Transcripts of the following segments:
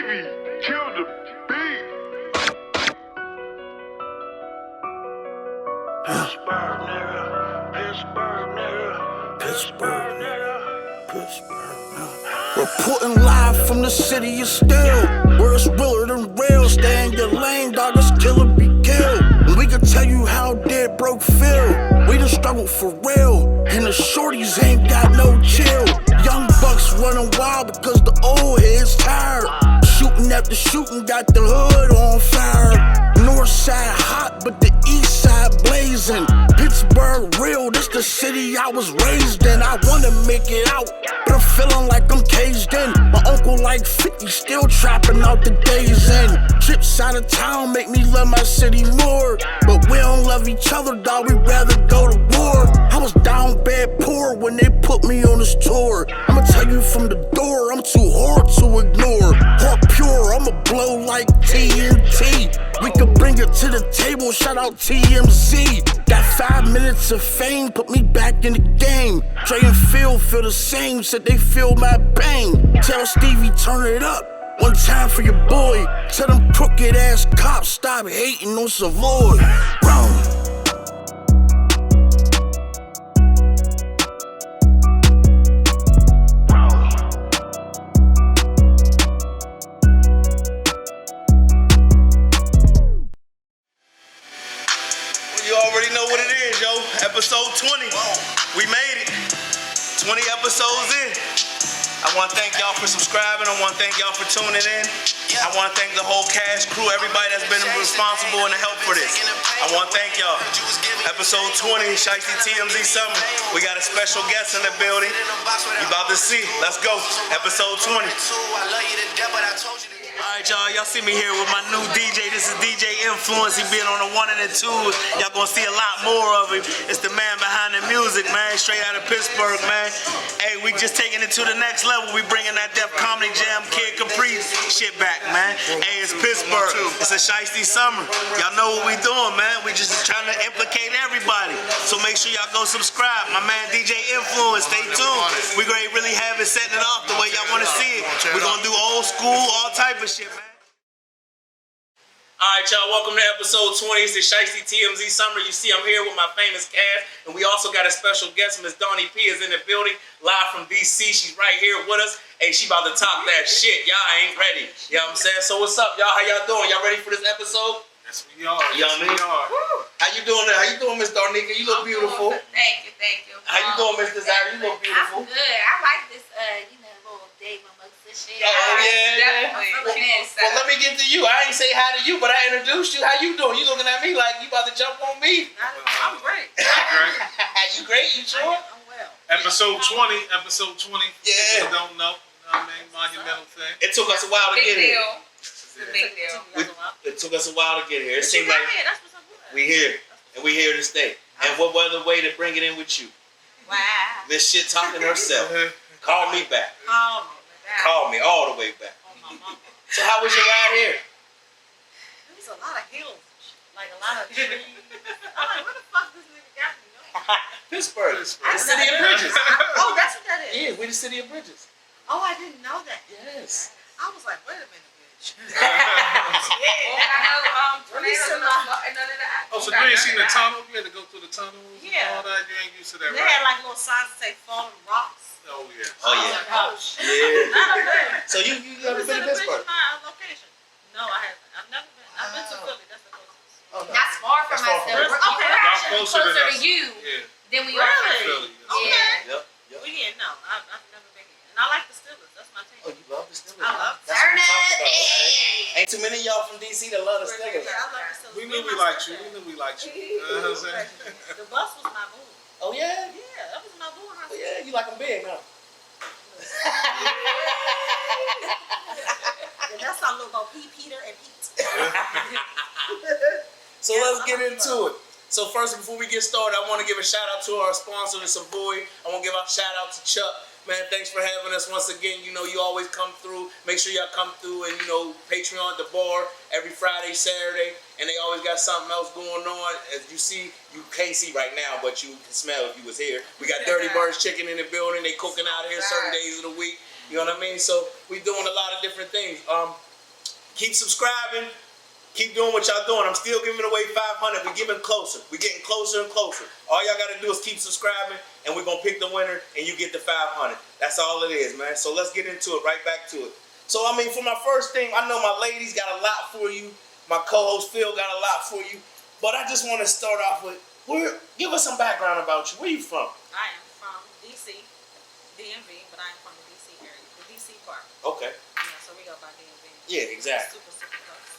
Stevie, kill the beat. Pittsburgh, nigga. Pittsburgh, nigga. Pittsburgh, nigga. Pittsburgh, nigga. Reporting live from the city of steel, where it's realer than real. Stay in your lane, dog, this killer be killed. And we can tell you how dead broke feel. We done struggled for real, and the shorties ain't got no chill. Young bucks running wild because the old heads tired. Shooting after shooting, got the hood on fire. North side hot, but the east side blazing. Pittsburgh real, this the city I was raised in. I wanna make it out, but I'm feeling like I'm caged in. My uncle like 50, still trapping out the days in. Trips out of town make me love my city more, but we don't love each other, dawg, we'd rather go to war. I was down bad poor when they put me on this tour. I'ma tell you from the door, I'm too hard to ignore. Heart pure, I'ma blow like TNT. We could bring it to the table, shout out TMZ. Got 5 minutes of fame, put me back in the game. Dre and Phil feel the same, said they feel my pain. Tell Stevie turn it up, one time for your boy. Tell them crooked ass cops stop hating on Savoy. Wrong. Episode 20. We made it. 20 episodes in. I want to thank y'all for subscribing. I want to thank y'all for tuning in. I want to thank the whole cast crew, everybody that's been responsible and the help for this. I want to thank y'all. Episode 20, Shiesty TMZ Summer. We got a special guest in the building. You about to see. Let's go. Episode 20. Alright, y'all see me here with my new DJ. This is DJ Influence. He been on the 1 and the 2s. Y'all gonna see a lot more of him. It's the man behind the music, man. Straight out of Pittsburgh, man. Hey, we just taking it to the next level. We bringing that Def Comedy Jam Kid Capri shit back, man. Hey, it's Pittsburgh. It's a Shiesty summer. Y'all know what we doing, man. We just trying to implicate everybody. So make sure y'all go subscribe. My man DJ Influence. Stay tuned. We gonna really have it setting it off the way y'all wanna see it. We're gonna do old school, all type of shit, man. Alright, y'all, welcome to episode 20. It's the Shiesty TMZ Summer. You see, I'm here with my famous cast, and we also got a special guest. Miss Donnie P is in the building, live from DC. She's right here with us. Hey, she about to talk that shit. Y'all ain't ready. You know what I'm saying? So what's up, y'all? How y'all doing? Y'all ready for this episode? Yes, we are. You know what I mean? How you doing there? How you doing, Miss Darnika? You look beautiful. Thank you, thank you. How you doing, Miss Desire? You look beautiful. I'm good. I like this, little Dave Amongst shit. Oh, yeah. Well, let me get to you. I ain't say hi to you, but I introduced you. How you doing? You looking at me like you about to jump on me? I'm great. You great? You sure? I'm well. Episode 20. Episode 20. Yeah. People don't know. You know what I mean? Monumental thing. It took us a while to get here. It's a big deal. It took us a while to get here. It seemed like That's what's up with. we here, and we here to stay. And what other way to bring it in with you? Wow. Miss Shit talking herself. Call me back. Oh, my God. Call me all the way back. Oh, my mama. So how was your ride here? There was a lot of hills. Like a lot of trees. I'm like, where the fuck this nigga got me going? Pittsburgh. The city of bridges. Oh, that's what that is? Yeah, we're the city of bridges. Oh, I didn't know that. Yes. I was like, wait a minute, bitch. Oh, so you ain't seen the tunnel? You had to go through the tunnels Yeah. and all that? You ain't used to that, They right? had like little signs that say falling rocks. Oh, yeah. Oh, yeah. Oh, shit. Yeah. Not up there. So you ever been to Pittsburgh? My location. No, I haven't. I've never been. I've been to Philly. That's the closest. Oh, no. That's far from That's far us. from Though. us. Okay, we're Y'all actually closer closer than to us. you Yeah. than we are to Philly. Philly. Okay. Yep. We didn't know. I've never been here. And I like the Steelers. That's my team. Oh, you love the Steelers? I love That's what we talking about. Turn Okay. Ain't too many of y'all from DC that love the Steelers. Yeah, I love the Steelers. We knew we liked you. We knew we liked you. You know what I'm saying? The bus was my boo. Oh, yeah? Yeah, that was my boo. Oh, yeah, you like them big, huh? And that's our little P. Peter and Pete. So let's get into it. So first, before we get started, I want to give a shout out to our sponsor, the Savoy. I want to give a shout out to Chuck. Man, thanks for having us once again. You know, you always come through. Make sure y'all come through and, you know, Patreon at the bar every Friday, Saturday. And they always got something else going on. As you see, you can't see right now, but you can smell if you was here. We got Dirty Birds Chicken in the building. They cooking out here certain days of the week. You know what I mean? So we doing a lot of different things. Keep subscribing. Keep doing what y'all doing. I'm still giving away 500. We're getting closer. We're getting closer and closer. All y'all got to do is keep subscribing, and we're going to pick the winner, and you get the 500. That's all it is, man. So let's get into it, right back to it. So, I mean, for my first thing, I know my ladies got a lot for you. My co-host Phil got a lot for you. But I just want to start off with, give us some background about you. Where you from? I am from D.C., DMV, but I am from the D.C. area, the D.C. part. Okay. Yeah, so we go by DMV. Yeah, exactly. Super close.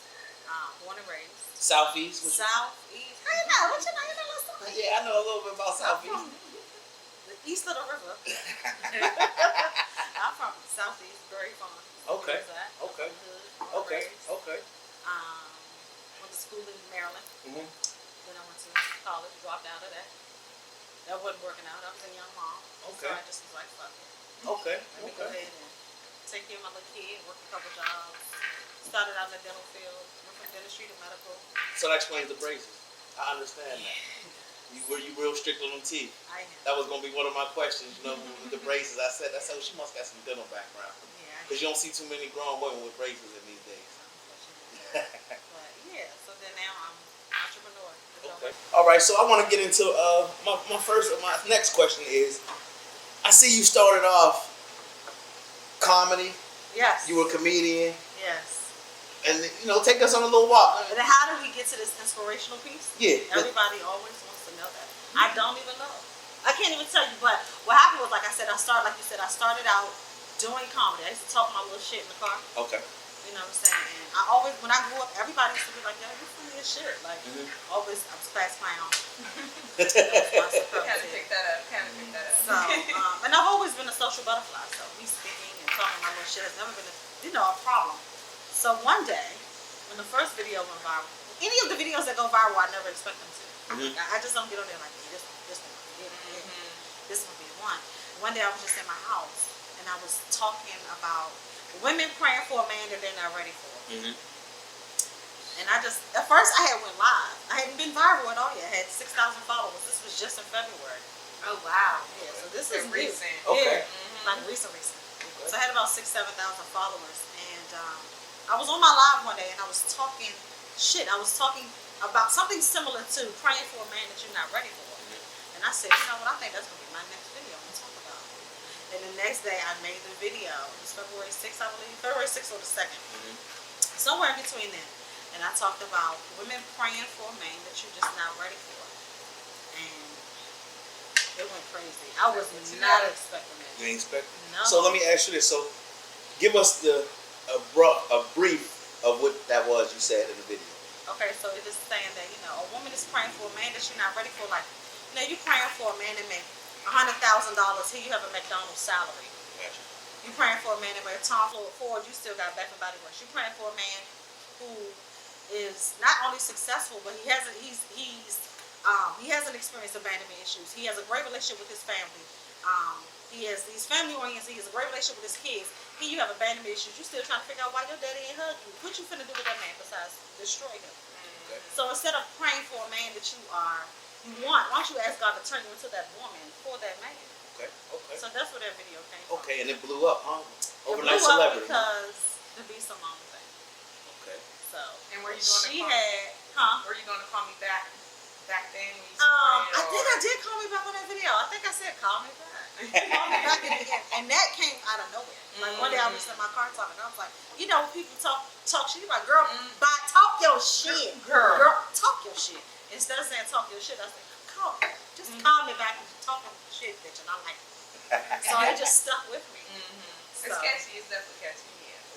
Born and raised. Southeast? Southeast. How you know? What you know? You know a little something. Yeah, I know a little bit about Southeast. The east of the river. I'm from Southeast, very fun. Okay. Okay. Okay. Okay. Went to school in Maryland. Mm-hmm. Then I went to college, dropped out of that. That wasn't working out. I was a young mom. Okay. So I just was like, fuck it. Okay. Let me go ahead and take care of my little kid, work a couple jobs. Started out in the dental field, went from dentistry to medical. So that explains the braces. I understand that. You real strict on them teeth. I am. That was gonna be one of my questions. You know, with the braces. I said she must got some dental background. Yeah. Because you don't see too many grown women with braces in these days. But yeah, so then now I'm entrepreneur. Okay. All right. So I want to get into my next question is, I see you started off comedy. Yes. You were a comedian. Yes. And, you know, take us on a little walk. But how do we get to this inspirational piece? Yeah. Everybody always wants to know that. I don't even know. I can't even tell you. But what happened was, like I said, I started out doing comedy. I used to talk my little shit in the car. Okay. You know what I'm saying? And I always, when I grew up, everybody used to be like, yo, you're funny as shit. Like, always, I was class clown. Kind of pick that up. So, and I've always been a social butterfly. So, me speaking and talking my little shit has never been, a problem. So one day, when the first video went viral, any of the videos that go viral, I never expect them to. I just don't get on there like, yeah, this one be the one. One day I was just in my house, and I was talking about women praying for a man that they're not ready for. And I just, at first I had went live. I hadn't been viral at all yet. I had 6,000 followers. This was just in February. Oh, wow. Yeah, so this is recent. Okay. Yeah, like recent. So I had about 6,000-7,000 followers, and I was on my live one day, and I was talking shit. I was talking about something similar to praying for a man that you're not ready for. And I said, you know what? I think that's gonna be my next video to talk about. And the next day, I made the video. It was February 6th, I believe. February 6th or the 2nd. Somewhere in between then. And I talked about women praying for a man that you're just not ready for. And it went crazy. I was not expecting it. You ain't expecting? No. So let me ask you this. So give us a brief of what that was you said in the video. Okay, so it is saying that, you know, a woman is praying for a man that you're not ready for. Like, you know, you're praying for a man that makes $100,000. Here you have a McDonald's salary. Gotcha. You're praying for a man that makes Tom Ford. You still got Bath and Body Works. You're praying for a man who is not only successful, but he hasn't experienced abandonment issues. He has a great relationship with his family. He's family oriented. He has a great relationship with his kids. Here you have abandonment issues. You still trying to figure out why your daddy ain't hug you. What you finna do with that man besides destroy him? Okay. So instead of praying for a man that you want, why don't you ask God to turn you into that woman for that man? Okay. Okay. So that's where that video came from. Okay, and it blew up, huh? Overnight it blew celebrity. up because the Be Simone thing. Okay. So And were you going she to had, Were you going to call me back then? When you I think I did call me back on that video. I think I said call me back. Call me back and that came out of nowhere. Like one day I was in my car talking, and I was like, you know, when people talk shit, you're like, girl, talk your shit, girl, talk your shit. Instead of saying talk your shit, I said, call me back and talking shit, bitch, and I like it. So it just stuck with me. It's catchy. It's definitely catchy.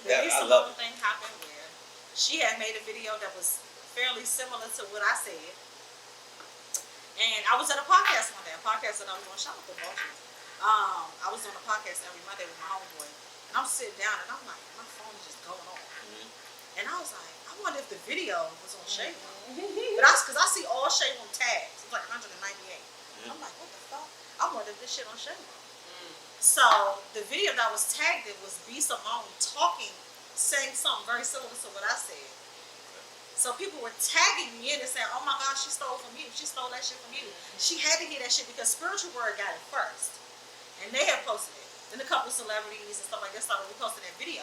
The Yeah, I Lisa love Love thing happened where she had made a video that was fairly similar to what I said. And I was at a podcast one day, a podcast that I was on Shout Out. I was on a podcast every Monday with my homeboy. And I'm sitting down and I'm like, my phone is just going off. And I was like, I wonder if the video was on Shade Room. But because I see all Shade Room tags. It's like 198. I'm like, what the fuck? I wonder if this shit on Shade Room. So the video that was tagged in was B. Simone talking, saying something very similar to what I said. So people were tagging me in and saying, oh my God, she stole from you. She stole that shit from you. She had to hear that shit because Spiritual Word got it first. And they had posted it. Then a couple of celebrities and stuff like that started reposting that video.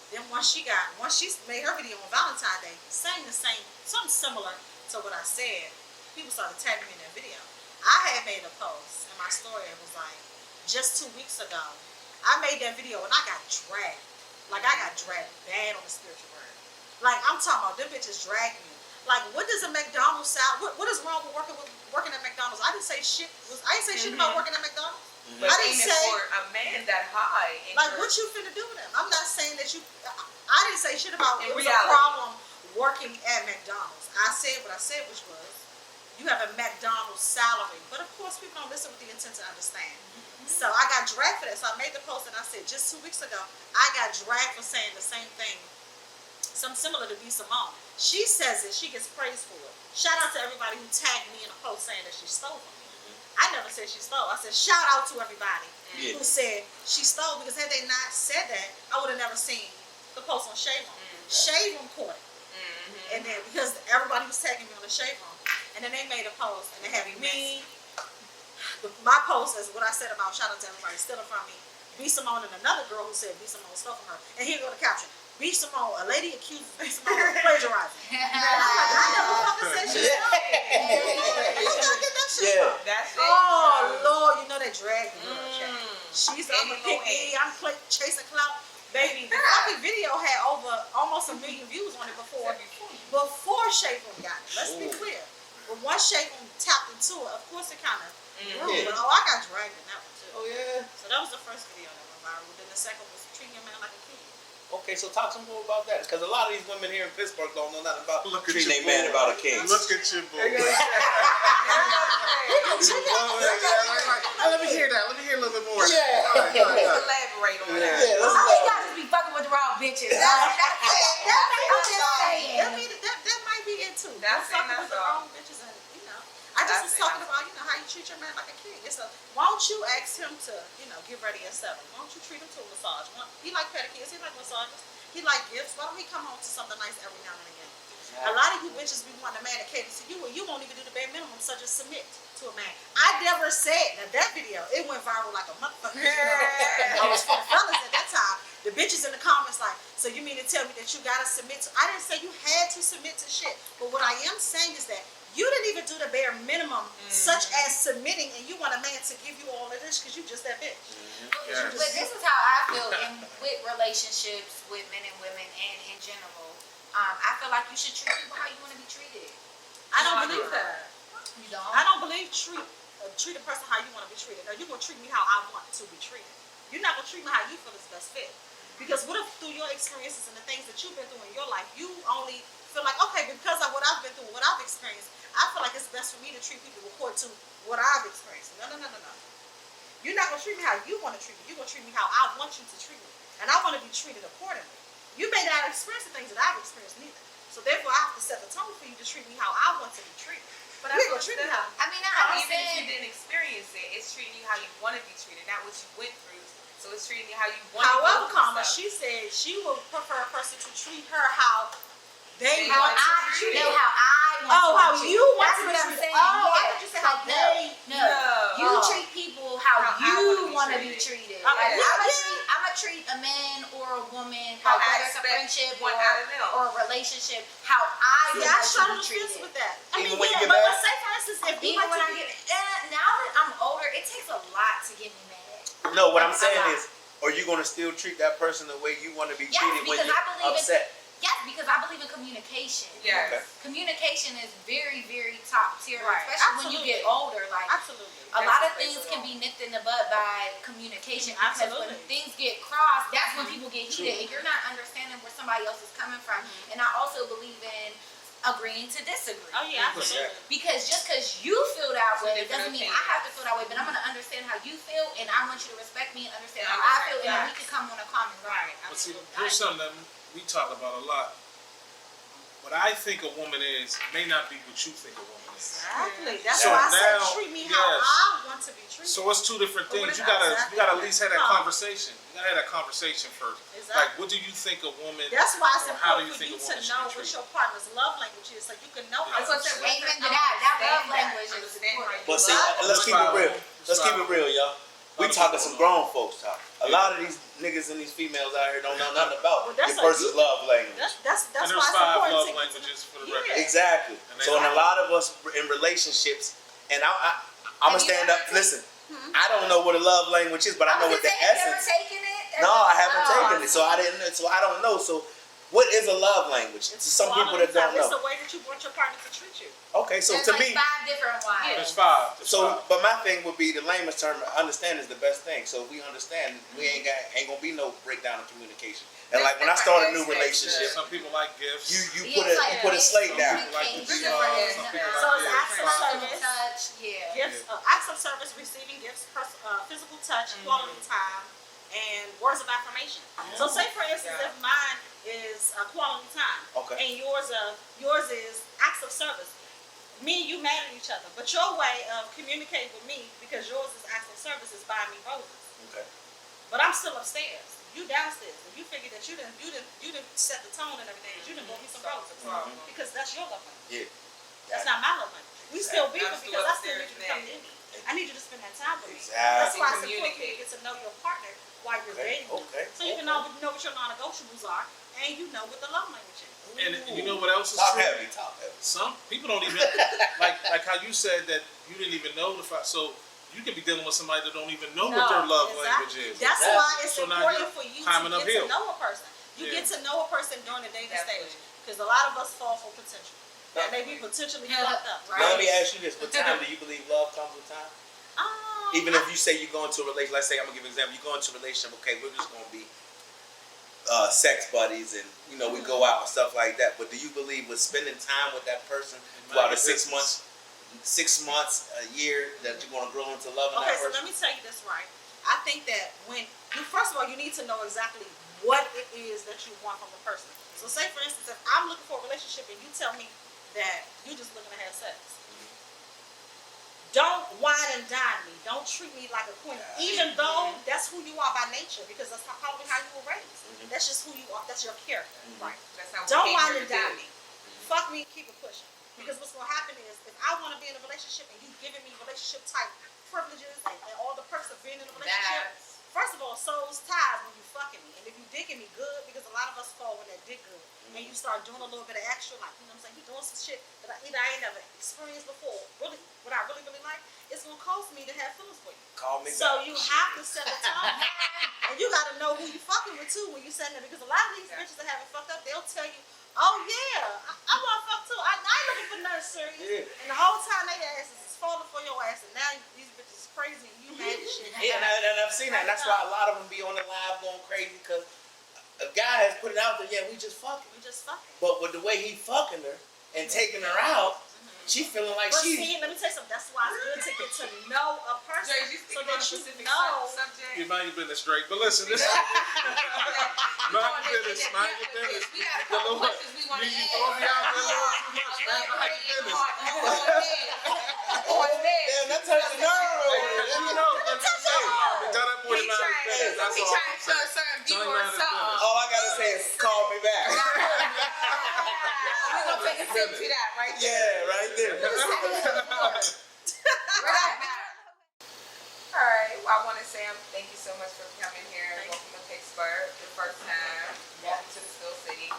Then once she made her video on Valentine's Day, saying the same, something similar to what I said, people started tagging me in that video. I had made a post, and my story was like, just 2 weeks ago, I made that video and I got dragged. Like, I got dragged bad on the spiritual word. Like, I'm talking about, them bitches dragged me. Like, what does a McDonald's sound, what is wrong with working at McDonald's? I didn't say shit about working at McDonald's. But I didn't say for a man that high. like, what you finna do with him? I'm not saying that you. I didn't say shit about it was a reality. problem working at McDonald's. I said what I said, which was you have a McDonald's salary, but of course people don't listen with the intent to understand. So I got dragged for that. So I made the post and I said just 2 weeks ago I got dragged for saying the same thing, something similar to B. Simone. She says it, she gets praised for it. Shout out to everybody who tagged me in a post saying that she stole from me. I never said she stole. I said shout out to everybody who said she stole, because had they not said that, I would have never seen the post on Shade Room. Shade Room caught it. And then because everybody was tagging me on the Shade Room, and then they made a post and they had me. My post is what I said about shout out to everybody stealing from me. B. Simone and another girl who said B. Simone stole from her. And here go the caption. B. Simone, a lady accuses B. Simone of plagiarizing. And I'm like, I never fucking said she stole. Where did I get that shit from? That's it. Oh Lord, you know that drag me. She's I'm a picky, I'm chasing clout. Baby, the fucking video had almost 1 million views on it before Shade Room got it. Let's be clear. But once Shade Room tapped into it, of course it kind of grew. But I got dragged in that one too. Oh yeah. So that was the first video that went viral. Then the second was treating a man like a kid. Okay, so talk some more about that, because a lot of these women here in Pittsburgh don't know nothing about Look at treating a your man boy. about a king. Look at your boy. Yeah. Let me hear that. Let me hear a little bit more. Yeah. Elaborate on that. Yeah, let's All go. you guys just be fucking with the wrong bitches. That's That might be it too. That's I'm fucking it, with the that's all. wrong bitches, and I just was talking about how you treat your man like a king. It's why don't you ask him to get ready at 7? Why don't you treat him to a massage? He like pedicures. He like massages. He like gifts. Why don't he come home to something nice every now and again? A lot of you bitches be wanting a man to cater to you, and you won't even do the bare minimum, such as submit to a man. I never said that video. It went viral like a motherfucker. I was for the fellas at that time. The bitches in the comments like, so you mean to tell me that you gotta submit to? I didn't say you had to submit to shit. But what I am saying is that you didn't even do the bare minimum, such as submitting, and you want a man to give you all of this because you just that bitch. Yes. But this is how I feel with relationships with men and women and in general. I feel like you should treat people how you want to be treated. I don't believe that. You don't? I don't believe treat a person how you want to be treated. Now, you're going to treat me how I want to be treated. You're not going to treat me how you feel is best fit. Because what if through your experiences and the things that you've been through in your life, you only feel like, okay, because of what I've been through, what I've experienced, I feel like it's best for me to treat people according to what I've experienced. No. You're not going to treat me how you want to treat me. You're going to treat me how I want you to treat me. And I want to be treated accordingly. You may not experience the things that I've experienced neither. So therefore, I have to set the tone for you to treat me how I want to be treated. But you ain't going to treat me how. I mean, I even if you understand. didn't experience it, it's treating you how you want to be treated, not what you went through. So it's treating you how you want to be However, treated. she said she would prefer a person to treat her how they How want to I be treated. know how I want to How be treated. you want That's to what be I'm treated. saying. Oh, I yeah. thought you said how Like, they. No. No. You treat people how How I you wanna want to be be treated. Okay. Like, Yeah. I'm gonna treat a man or a woman, How I whether it's a expect friendship one out of them. or a relationship, how I See, would I like try to to be fence treated. with that. I Even mean, when you yeah, get but mad? say for instance, if you Even like when to I get now that I'm older, it takes a lot to get me mad. No, what I'm saying A lot. is, are you going to still treat that person the way you want to be Yes, treated when because you're I believe upset? Yes, because I believe in communication. Yes. Okay. Communication is very, very top tier, Right. especially when you get older. Like Absolutely. a lot of That's things the can be nipped in the bud by communication. Because when Absolutely. things get crossed, that's when people get heated. And you're not understanding where somebody else is coming from. And I also believe in agreeing to disagree. Oh yeah, absolutely. Because just because you feel that Two way different doesn't mean I opinions. have to feel that way. But I'm going to understand how you feel, and I want you to respect me and understand Yeah, how I feel, and then we right. can come on a common ground. But see, here's something that we talk about a lot. What I think a woman is may not be what you think a woman is. Exactly. That's So why I now- say treat me how yes. I want to be treated. So it's two different But what things. if You gotta exactly. at least have that Huh. conversation. You gotta have that conversation first. Exactly. Like, what do you think a woman? That's why it's or how do important you for think you a to woman should know be what treated? your partner's love language is, so you can know how That's to what I said. treat Amen them. to that. That love Understand that. language is Understand important. But see, Well, let's keep it real. Let's keep it real, y'all. We talking some grown folks talk. A lot of these niggas and these females out here don't know nothing about Well, that's your person's love language. That's And why there's it's 5 important love to languages for the Yeah. record. Exactly. And they So, and a all- lot of us in relationships, and I'm gonna Have you stand ever up. Listen, I don't know what a love language is, but I know what the Never essence. taken it? No, I haven't taken it, so I didn't. So I don't know. So, what is a love language? To some people that don't It's know. the way that you want your partner to treat you. Okay, so There's to like me, 5 different ones. There's 5. There's so 5. but my thing would be the layman's term. Understand is the best thing. So if we understand, we ain't gonna be no breakdown of communication. And like when I start a new relationship, Some people like gifts. you put a slate down. Like to be Different loved, is some different. people So like it's gifts. acts of Personal service, touch, yeah. gifts, acts of service, receiving gifts, physical touch, quality time, and words of affirmation. So say for instance, if mine is quality time, Okay. and yours is acts of service. Me and you mad at each other, but your way of communicating with me, because yours is acts of service, is buying me roses. Okay. But I'm still upstairs. You downstairs, and you figure that you didn't set the tone and everything. You didn't bought me some roses because that's your love language. Yeah. That's not my love language. We still beefing I'm still because I still upstairs need you to come now. near me. I need you to spend that time with me. Exactly. That's why it's important for you to Communicate. get to know your partner while you're Okay, dating. okay, So you can know what your non-negotiables are, and you know what the love language is. And you know what else is Top true? heavy, top heavy. Some people don't even like how you said that you didn't even know the fact. So you can be dealing with somebody that don't even know what their love language is. That's why it's So now important you're for you climbing to get uphill. to know a person. You Yeah. get to know a person during the dating Definitely. stage, because a lot of us fall for potential. That may be potentially fucked up, right? Now let me ask you this: what time do you believe love comes with time? Even if you say you go into a relationship, let's say I'm gonna give you an example. You go into a relationship, okay, we're just gonna be sex buddies, and we go out and stuff like that. But do you believe with spending time with that person throughout the 6 months, a year, that you're gonna grow into loving Okay, that so person? let me tell you this right. I think that first of all, you need to know exactly what it is that you want from a person. So say for instance, if I'm looking for a relationship and you tell me that you're just looking to have sex, don't wine and dine me. Don't treat me like a queen, even though that's who you are by nature, because that's probably how you were raised. That's just who you are. That's your character, right? That's how we Don't came wine here and to dine do. me. Fuck me, keep it pushing. Because what's gonna happen is, if I want to be in a relationship and you giving me relationship type privileges and all the perks of being in a relationship, first of all, souls ties when you fucking me. And if you digging me good, because a lot of us fall when that dick good, and you start doing a little bit of extra, like, you know what I'm saying, you doing some shit that I ain't never experienced before, really, what I really, really like, it's gonna cost me to have feelings for you. Call me So back. you have to set a tone, and you gotta know who you fucking with too when you sitting there, because a lot of these bitches that haven't fucked up, they'll tell you, oh yeah, I want to fuck too. I ain't looking for nothing serious. Yeah. And the whole time they asses is falling for your ass, and now these bitches is crazy and you mad as shit. Yeah, and I've seen that. And that's why a lot of them be on the live going crazy, because a guy has put it out there. Yeah, we just fucking. We just fucking. But with the way he fucking her and taking her out, she feeling like But she. see, let me tell you something. That's why it's good to get to know a person, Jay, you so speaking that on a you specific know. subject? You mind your business straight. But listen, this mind your business. Mind your business. We got a You couple know what? questions we want to You ask. throw me out there a little too much, man. Mind your business. Damn, that touched the nerve. Because you know, let me say, tell that boy to mind his business. That's He all trying I'm to show a saying. certain Tell him viewer mind his something. business. All I gotta say is call me back. We're going to take a sip to that right there. Yeah, right there. Alright, well, I want to say thank you so much for coming here. Welcome to Pittsburgh, your first time. Welcome to the Steel City.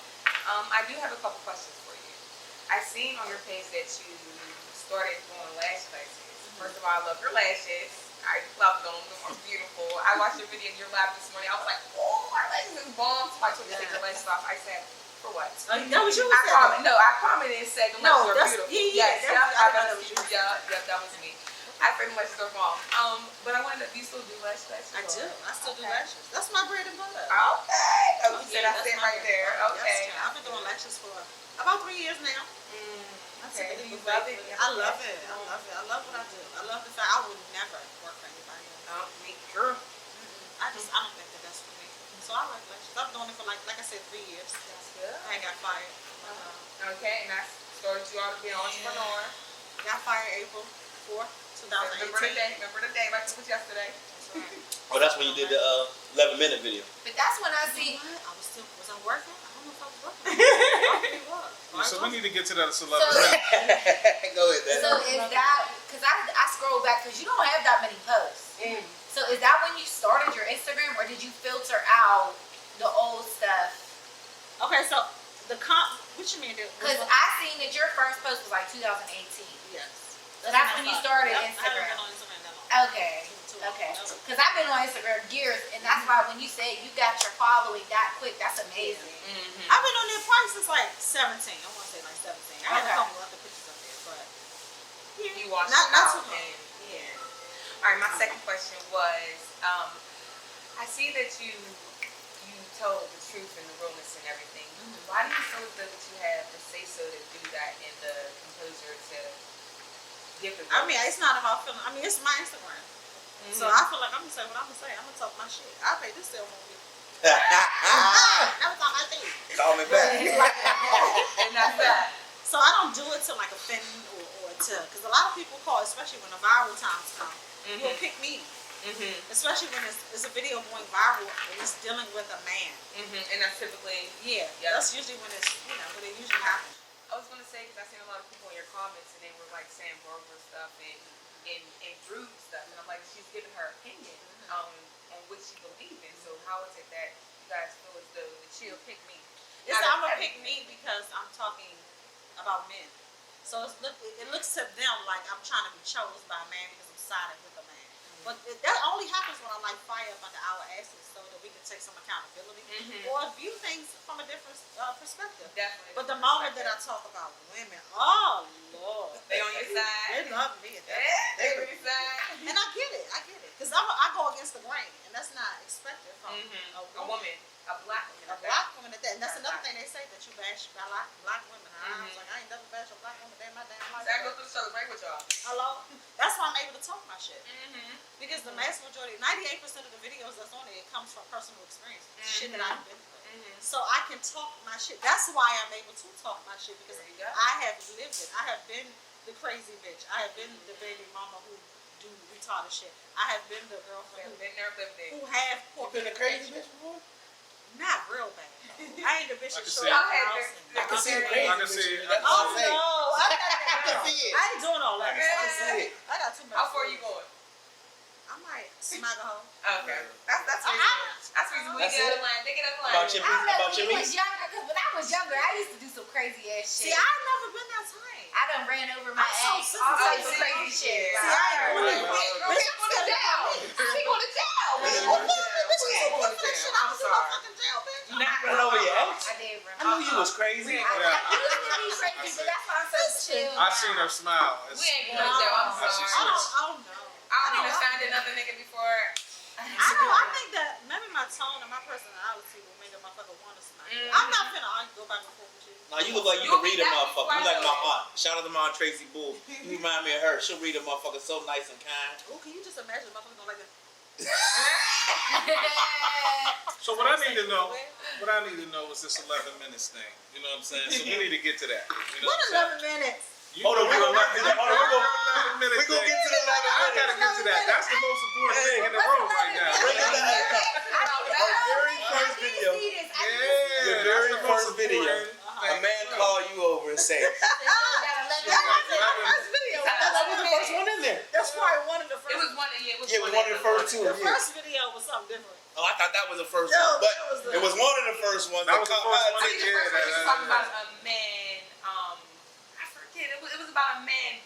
I do have a couple questions for you. I've seen on your page that you started doing lash classes. First of all, I love your lashes. I love them. Them are beautiful. I watched your video in your lab this morning. I was like, oh, my lashes is bomb. So I told you to take your lashes off. I said, for what? That was you. I commented and said the No, lashes are that's- beautiful. yeah, Yes, that's- I I know know that was you. Yeah, that was me. I pretty much are bomb. But I wanted to, do you still do lash classes? I do. I still do Okay. lashes. That's my bread and butter. Okay. Oh, you said I that's said my right bread there. and butter. Okay. Yes, I've been doing lashes for about 3 years now. Okay. Do you I love it? I love it. I love it. I love what I do. I love the fact I would never work for anybody else. Me sure. I don't think that that's for me. So I like lashes. I've been doing it for, like I said, 3 years. That's good. I ain't got fired. Okay, and I started you out to be an entrepreneur. Got fired April 4th, 2018. Remember the day, like it was yesterday. Oh, that's when you did the 11-minute video. But that's when I see. Was I working? I don't know if I was working. I was. So we need to get to that celebrity. Go ahead, So then. is that because I scroll back because you don't have that many posts. So is that when you started your Instagram, or did you filter out the old stuff? Okay, so what you mean? Because I seen that your first post was like 2018. Yes. So that's when you started I haven't Instagram. been on Instagram that long. Okay. Because I've been on Instagram years, and that's why when you say you got your following that quick, that's amazing. Mm-hmm. I've been on there probably since like 17. I want to say like 17. I had a couple other pictures up there, but You watched not too long. long. Yeah. All right, my second question was, I see that you told the truth and the realness and everything. Why do you feel that you have the say-so to do that and the composure to give the I mean, it's not about feeling. I mean, it's my Instagram. So I feel like I'm gonna say what I'm gonna say. I'm gonna talk my shit. I pay this cell phone bill. Every time I think. Call me back. and that's that. So I don't do it to like offend or to, because a lot of people call, especially when the viral times come, will pick me. Especially when it's a video going viral and it's dealing with a man. And that's typically that's usually when it's when it usually happens. I was gonna say, because I seen a lot of people in your comments and they were like saying vulgar stuff and rude stuff, and I'm like, she's giving her opinion on what she believes in. So how is it that you guys feel as though that she'll pick me? I'm gonna pick me because I'm talking about men. So it looks to them like I'm trying to be chosen by a man because I'm siding with a man. But that only happens when I like fire up under our asses so that we can take some accountability or view things from a different perspective. Definitely. But the moment that I talk about women, oh Lord, they on your side. They love me. They on your side. And I get it. Because I go against the grain, and that's not expected from a woman, a black woman. A black woman at that. And that's another thing they say, that you bash black women. I was like, I ain't never bashed a black woman day in my damn life. So I go through the struggle break with y'all. Hello? That's why I'm able to talk my shit. Because the mass majority, 98% of the videos that's on there, it comes from personal experience. Shit that I've been through. So I can talk my shit. That's why I'm able to talk my shit, because I have lived it. I have been the crazy bitch. I have been the baby mama who do retarded shit. I have been the girlfriend who have poor. You been a crazy bitch before? Not real bad. I ain't the bitch that showed I up. can see the crazy bitch. Oh no, I can see it. I ain't doing all that. I can see it. I got too much. How far are you going? I might smack a hoe. Okay. That's reasonable. That's reasonable. They get out of line. They get out of line. About your I don't know about when your you was meat? younger, because when I was younger, I used to do some crazy ass shit. See, I've never been that tight. I done ran over my I'm ex, so all sensitive. types of crazy shit. See, I ain't going Bitch, to she going to jail. She going to jail. I'm sorry. Fucking jail, bitch. Not run over your ex? I did run. I knew you was crazy. I used to be crazy, but that's why I'm so chill. I seen her smile. We ain't going to jail. I'm sorry. Oh no. I don't even find another nigga before. I know. I think that maybe my tone and my personality will make a motherfucker want to smile. I'm not finna go back and forth with you. Nah, you look like you can read a motherfucker. You like my aunt. Shout out to my aunt Tracy Bull. You remind me of her. She'll read a motherfucker so nice and kind. Oh, can you just imagine a motherfucker going like that? So what I need to know is this 11 minutes thing. You know what I'm saying? So we need to get to that. You know What 11 minutes? Hold on, we're gonna get to the 11 minutes. We're gonna get to the 11 minutes. I gotta get to that. That's the most important thing in the room right now. Bring it down. Our very first video. Yeah, The very first video. A man call you over and say, That was the first one in there. That's probably one of the first. It was one of yeah, it was one of the first two. The first video was something different. Oh, I thought that was the first No, one. But that was the- it was one of the first ones. That was the first one. I think the first one was talking about a man. I forget. It was about a man.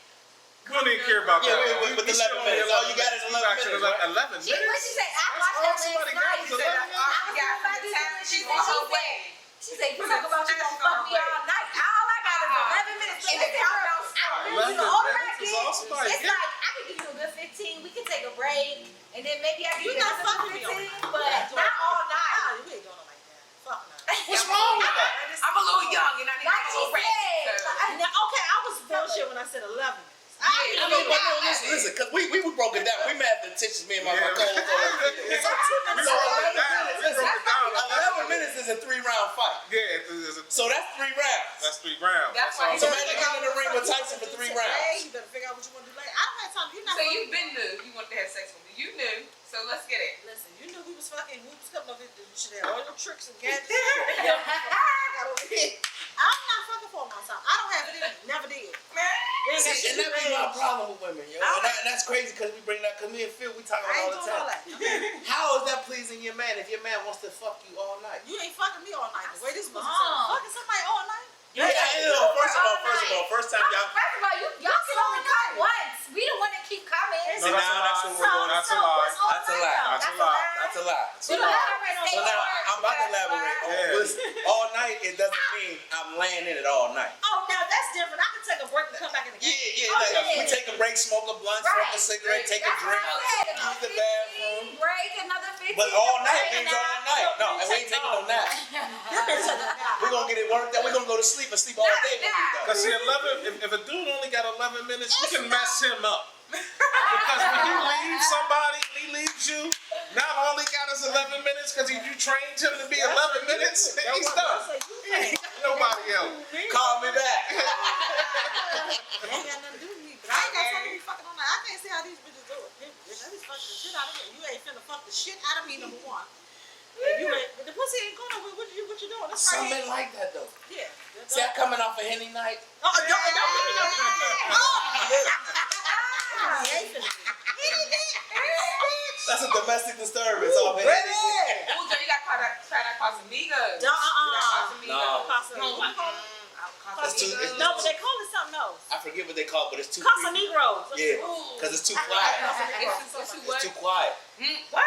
We don't even care about that. With the 11 minutes. All you got is 11 minutes. Like 11 What minutes? she say? I watched all that somebody last got night. was She said 11 that's all she got from the time she's on her way. She said, you talk about you gonna fuck me all night. All I got is 11 minutes. And the countdown starts. 11 The older I minutes is get, all somebody it's get. like, I could give you a good 15. We could take a break. And then maybe I give You you not another fucking me 15. all night. But not all night. Nah, we ain't doing it like that. Fuck no. What's wrong with that? I'm a little young and I need Like to she go ready. said. Now, okay, I was bullshit when I said 11 minutes. I mean, but no, listen, because we broke it down. We mathematicians, me and my co-host. We broke it down. 11 minutes is a 3-round fight. Yeah, it's a, So that's 3 rounds. that's 3 rounds. That's why So imagine getting in the ring with Tyson for 3 rounds. You better figure out what you want to do later. I don't have time. You're not. So you've been new. You wanted to have sex with me. You knew. So let's get it. Listen, you knew we was fucking. We was coming over here. You should have all your tricks and gadgets. I got over here. I'm not fucking for a long time. I don't have it in me. Never did. Man. It ain't got shit And that be my problem with women, yo. And that's crazy because we bring that, because me and Phil, we talk about it all the time. How is that pleasing your man if your man wants to fuck you all night? You ain't fucking me all night. The way this was fucking somebody all night. Yeah, first of all, first time y'all. First of all, y'all can only come once. We the one that keep coming. See, now that's what we're doing. That's a lie. That's a lie. That's a lie. That's a lie. So now I'm about to elaborate. All night, it doesn't mean I'm laying in it all night. Oh, now that's different. I can take a break and come back in the game. Yeah. We take a break, smoke a blunt, smoke a cigarette, take a drink, use the bathroom. Break another 15. But all night means all night. No, and we ain't taking no nap. We're gonna get it worked out. We're gonna go to sleep and sleep all day when we done. Because see, if a dude only got 11 minutes, you can mess him up. Because when you leave somebody and he leaves you, not all he got is 11 minutes because you trained him to be 11 minutes, he's done. Nobody else. Call me back. Ain't got nothing to do with me. But I ain't got something to be fucking on that. I can't see how these bitches do it. They just fucking the shit out of me. You ain't finna fuck the shit out of me, number one. You ain't, the pussy ain't going nowhere. What you doing? That's Some men like that though. Yeah. See, I coming off a Henny night. Oh, don't give me no That's a domestic disturbance off a Henny. Ooh, so you got try that Casamigos. No, but they call it something else. I forget what they call it, but it's too Casa creepy. Negros. Yeah, because it's too quiet. It's too quiet. What?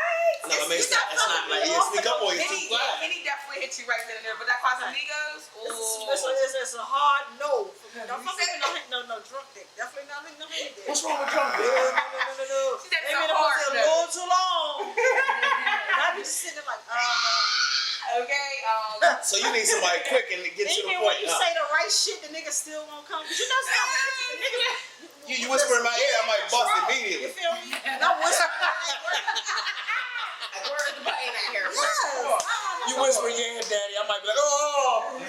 No, I mean, it's not like, sneak up on you, it's too quiet. Henny definitely hit you right then and there, but that Casamigos, It's a hard no. Don't fuck with no drunk dick. Definitely not no Henny dick. What's wrong with drunk dick? No. She said They it's made so it hard. a little too long. I be just sitting there like, Okay, So you need somebody quick and to get to the even point. when you say the right shit, the nigga still won't come. But you know something? You whisper in my ear, I might bust You immediately. feel me? No whisper. where's the button at here? You whisper, yeah, daddy, I might be like, oh.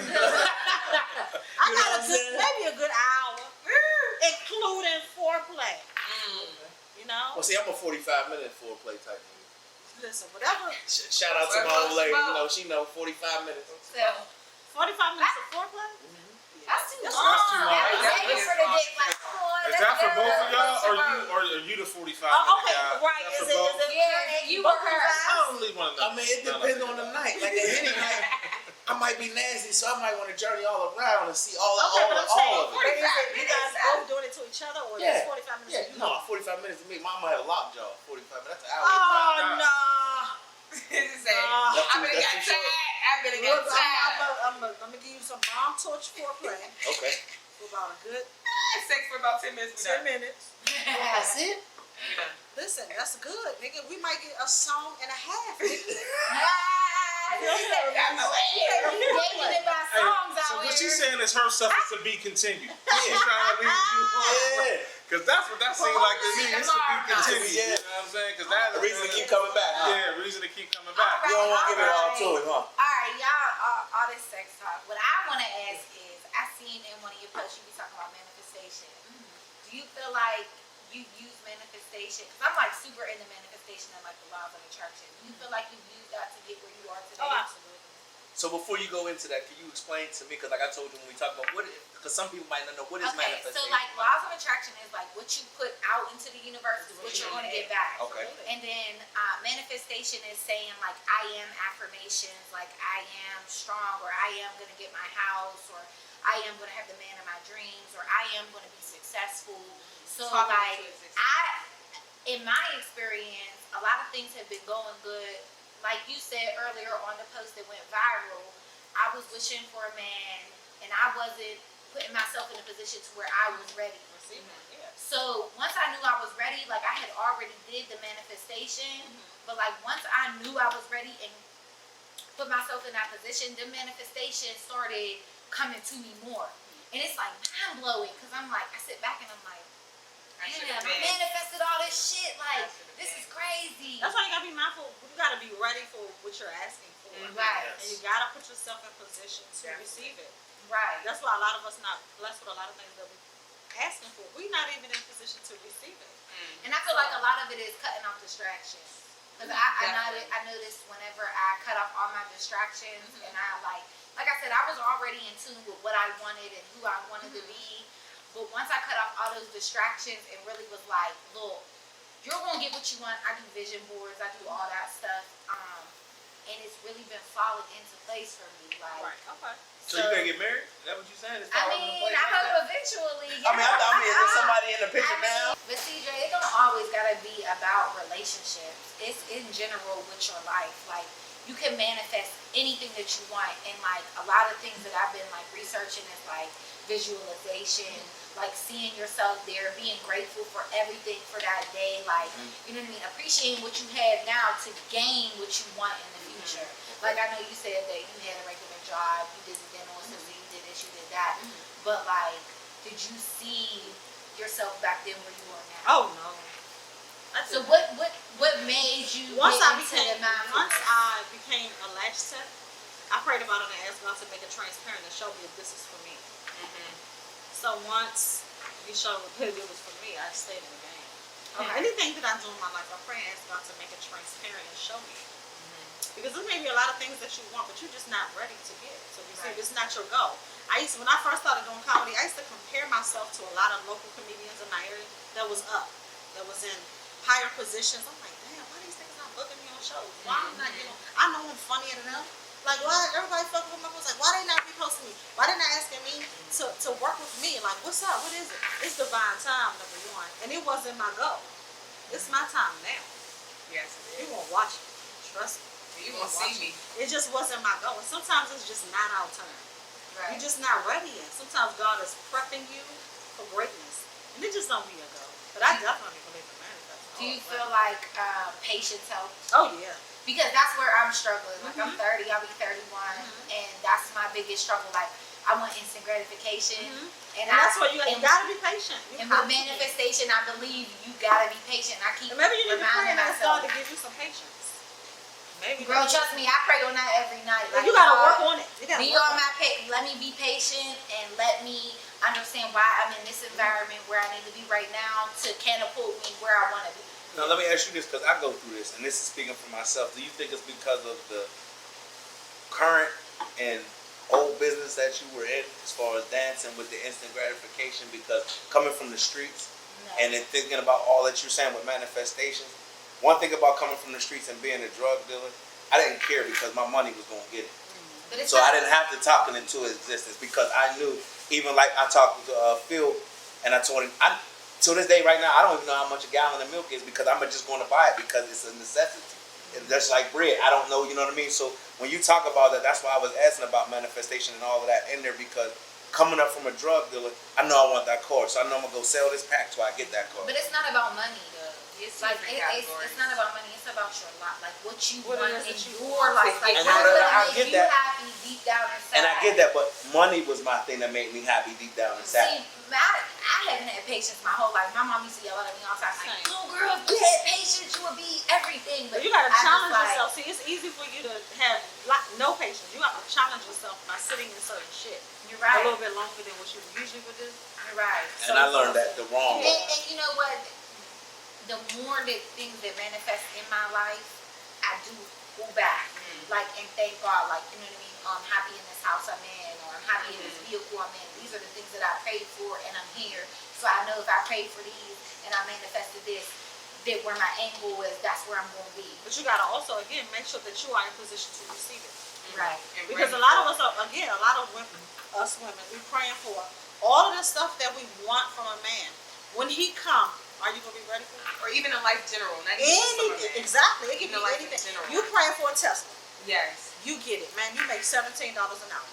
I got maybe a good hour, including foreplay. You know? Well, see, I'm a 45-minute foreplay type nigga. Listen, whatever. Shout out to my old lady. You know, she know 45 minutes. 45 minutes of foreplay? That's too long. That's too long. That's for the dick. Like, Is that for both of y'all, or are you the 45 minute Okay, guy? right. Is Is that for both? it Yeah, you both or her. I don't really want to know. I mean, it depends on the night. Like a Henny night, I might be nasty, so I might want to journey all around and see all of it. You guys both doing it to each other, or Yeah. just 45 minutes? Yeah, no, 45 minutes to me. Mama had a lockjaw. 45 minutes. That's an hour. Oh, no. I'm gonna get tired. I'm gonna get tired. I'm gonna give you some bomb torch foreplay Okay. for about a good Sex for about 10 minutes. 10 minutes. That's it. Listen, that's good, nigga. We might get a song and a half, nigga. Dating by songs So out what here. she's saying is her stuff is to be continued. She's trying to leave you alone. Because that's what that seems like to me. It's to be continued. You know what I'm saying? Because that's A reason to keep coming back. Huh? Yeah, reason to keep coming back. You don't want to give it all to him, huh? Alright, y'all, all this sex talk. What I want to ask is, I seen in one of your posts you be talking about manifestation. Do you feel like you use manifestation? Because I'm like super into manifestation and like the laws of attraction. Do you feel like you use that to get where you are today? Oh, absolutely. So before you go into that, can you explain to me? Because like I told you when we talked about because some people might not know what is Okay, manifestation. so like laws of attraction is like what you put out into the universe is what you're going to get back. Okay. And then manifestation is saying like I am affirmations, like I am strong, or I am going to get my house, or I am going to have the man of my dreams, or I am going to be successful. So like in my experience, a lot of things have been going good. Like you said earlier on the post that went viral, I was wishing for a man and I wasn't putting myself in a position to where I was ready. So once I knew I was ready, like I had already did the manifestation, but like once I knew I was ready and put myself in that position, the manifestation started coming to me more. And it's like mind blowing because I'm like, I sit back and I'm like, damn, I manifested all this shit. Like, this is crazy. That's why you gotta be mindful. You gotta be ready for what you're asking for. Right. And you gotta put yourself in position to receive it. Right. That's why a lot of us not blessed with a lot of things that we're asking for. We're not even in position to receive it. And I feel like a lot of it is cutting off distractions. Because I noticed whenever I cut off all my distractions and I like I said, I was already in tune with what I wanted and who I wanted to be. But once I cut off all those distractions and really was like, look, you're gonna get what you want. I do vision boards, I do all that stuff. And it's really been falling into place for me. Like, Right. Okay. So you gonna get married? Is that what you saying? It's I falling into mean, place I like hope that? eventually. I mean, is there somebody in the picture now? But CJ, it don't always gotta be about relationships. It's in general with your life. Like, you can manifest anything that you want, and like a lot of things that I've been like researching is like visualization, like seeing yourself there, being grateful for everything for that day, like you know what I mean, appreciating what you have now to gain what you want in the future. Like I know you said that you had a regular job, you did the dental assistant, you did this, you did that, but like, did you see yourself back then where you are now? Oh no. So what made you Once get I into became the mindfulness? a lash tech, I prayed about it and asked God to make it transparent and show me if this is for me. So once He showed me it was for me, I stayed in the game. Okay. Anything that I do in my life, I pray and ask God to make it transparent and show me. Because there may be a lot of things that you want, but you're just not ready to get. So you see, this is not your goal. When I first started doing comedy, I used to compare myself to a lot of local comedians in my area that was up, that was in higher positions. I'm like, damn, why these things not booking me on shows? Why I'm not getting? I know I'm funnier than them. Like, why everybody fucking with me? I was like, why they not reposting me? Why they not asking me to work with me? Like, what's up? What is it? It's divine time, number one, and it wasn't my goal. It's my time now. Yes, it You is. won't watch it. Trust me. You gonna see me. It just wasn't my goal. And sometimes it's just not our turn. Right. You're just not ready yet. Sometimes God is prepping you for greatness. And it just don't be a goal. But I definitely believe in manifesting. Do you feel like patience helps? Oh, yeah. Because that's where I'm struggling. Like I'm 30, I'll be 31, and that's my biggest struggle. Like I want instant gratification, And that's why you gotta be patient. You And have with to be. manifestation, I believe you gotta be patient. I keep And maybe you need to pray reminding and ask God myself. to give you some patience. Maybe. Girl, trust me, I pray on that every night. Like, you gotta God, work on it. You gotta Be work on on my let me be patient and let me understand why I'm in this environment where I need to be right now to catapult me where I want to be. Now let me ask you this, because I go through this, and this is speaking for myself. Do you think it's because of the current and old business that you were in, as far as dancing with the instant gratification? Because coming from the streets and then thinking about all that you're saying with manifestations, one thing about coming from the streets and being a drug dealer, I didn't care because my money was going to get it. But it's So I didn't have to talk it into existence because I knew, even like I talked to Phil, and I told him, to this day right now, I don't even know how much a gallon of milk is because I'm just going to buy it because it's a necessity. And that's like bread. I don't know, you know what I mean? So when you talk about that, that's why I was asking about manifestation and all of that in there, because coming up from a drug dealer, I know I want that car. So I know I'm going to go sell this pack till I get that car. But it's not about money though. It's Like different it's not about money. It's about your life, like what you What want it is in that you your want. life. Like And what's I gonna get make you that. happy deep down inside. And I get that, but money was my thing that made me happy deep down inside. See, I haven't had patience my whole life. My mom used to yell at me all the time, like, Same. "Little girl, if you had patience, you would be everything." But you gotta I just challenge like, yourself. See, it's easy for you to have no patience. You gotta challenge yourself by sitting in certain shit You're a right. little bit longer than what you usually would do. You're right. And I learned that the wrong way. And you know what? The more that things that manifest in my life, I do go back, like, and thank God, like, you know what I mean? I'm happy in this house I'm in, or I'm happy in this vehicle I'm in. These are the things that I prayed for, and I'm here. So I know if I prayed for these and I manifested this, that where my end goal is, that's where I'm going to be. But you gotta also, again, make sure that you are in position to receive it. Right. Because a lot of us are, again, a lot of women, us women, we praying for all of the stuff that we want from a man. When he comes, are you gonna be ready for it? Or even in life general, not even some of it. Exactly. It can Even be life in anything. general. You praying for a Tesla. Yes. You get it, man. You make $17 an hour.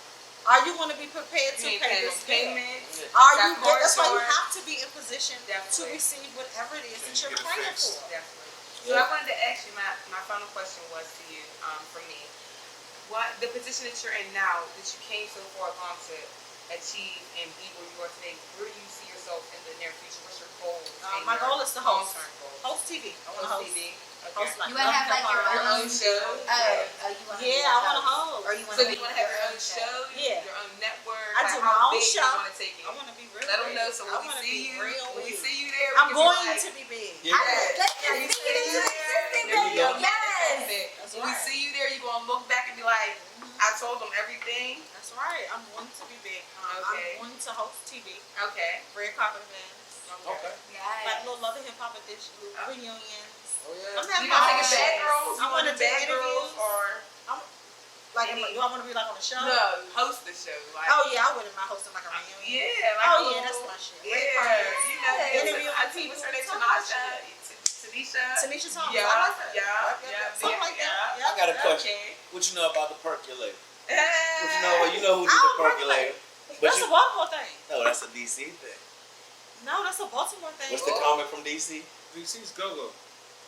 Are you going to be prepared to You ain't pay paying no this bill? payments. Are you? Got car That's why you insurance. have to be in position to Definitely. receive whatever it is that You you're get it praying fixed. for. Definitely. So I wanted to ask you, my final question was to you, from me. What the position that you're in now, that you came so far along to achieve and be where you are today, where do you see yourself in the near future? What's your goals? and My your goal is to host. long-term goals? Host TV. I want to Host host. TV. Host Okay. You wanna have, like, Your own show? You want to Yeah, I want to host. Or you want So to do you want to have your own show? Yeah. Your own network? I Like, do how my own big show. You want to take it? I want to be real. Let them big. know. So I when we wanna see be you, real when we big. see you there, I'm we can going be like, to be big. Yeah. Let's When we just see speak it you into there, existence, there you go. baby. Yes. That's when we right. see you there, you're gonna look back and be like, I told them everything. That's right. I'm going to be big. Okay. I'm going to to host TV, Okay. red carpet events, Okay. like little other hip hop edition, reunions. Oh yeah. I'm having You gonna my take a bad girls? I You want want to a do bad girls interviews. or Like, do I want to be like on the show? no? Host the show. Like, Oh yeah, I wouldn't mind hosting like a reunion. yeah. Like Oh a yeah, that's little- my shit. Yeah. Red carpet. You know, Interview I with think people. what's her name? Talk about Tanisha. Tanisha Thomas. Yeah. I like that. Yeah. Something like that. I got a question. Okay. What you know about the percolator? Yeah. What you know who did the percolator? That's a Baltimore thing. No, that's a DC thing. No, that's a Baltimore thing. What's the comic from DC? DC's Go-Go.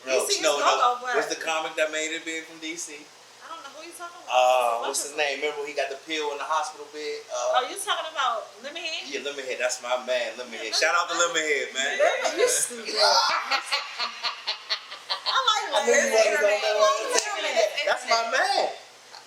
DC is Go-Go, but- What's the comic that made it big from DC? I don't know who you talking about. What's his name? Remember he got the pill in the hospital bed? Oh, you talking about Lemonhead? Yeah, Lemonhead. That's my man, Lemonhead. Shout out to Lemonhead, man. You stupid. I like I knew you wasn't gonna know all the time. That's my man.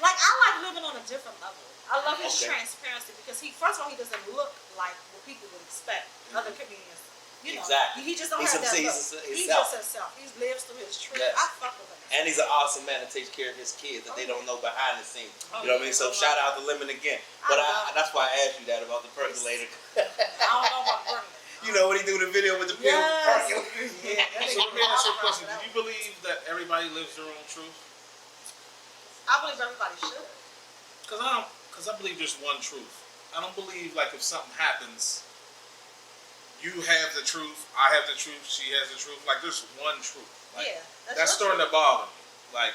Like, I like living on a different level. I love his Okay. transparency because first of all, he doesn't look like what people would expect other comedians. You know, Exactly. he just don't He's have that himself. look. He's He's himself. just himself. He lives through his truth. Yes. I fuck with him. And he's an awesome man that takes care of his kids that they don't know behind the scenes. Oh, You know what I mean? yeah. So shout out to Lemon again. But that's why I asked you that about the percolator. I don't know about Bernie. You know when he do the video with the pill Yes. percolator? Yeah, that So nigga let me ask you a wild question. out Do you believe that everybody lives their own truth? I believe everybody should. Because I believe there's one truth. I don't believe like if something happens, you have the truth, I have the truth, she has the truth. Like there's one truth. Like, Yeah, that's your starting truth. to bother me. Like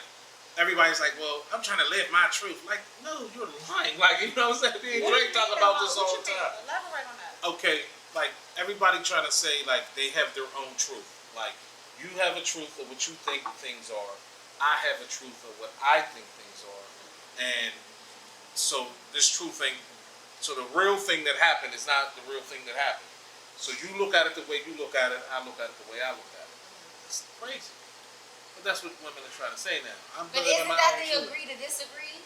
everybody's like, well, I'm trying to live my truth. Like, no, you're lying. Like, you know what I'm saying? Me and What do Drake you talk mean about about- this what all you the mean? time. Elaborate on that. Okay, like everybody trying to say like they have their own truth. Like you have a truth of what you think things are. I have a truth of what I think things are. And so this truth thing, so the real thing that happened is not the real thing that happened. So you look at it the way you look at it, I look at it the way I look at it. It's crazy. But that's what women are trying to say now. I'm But living isn't my that own the truth. agree to disagree?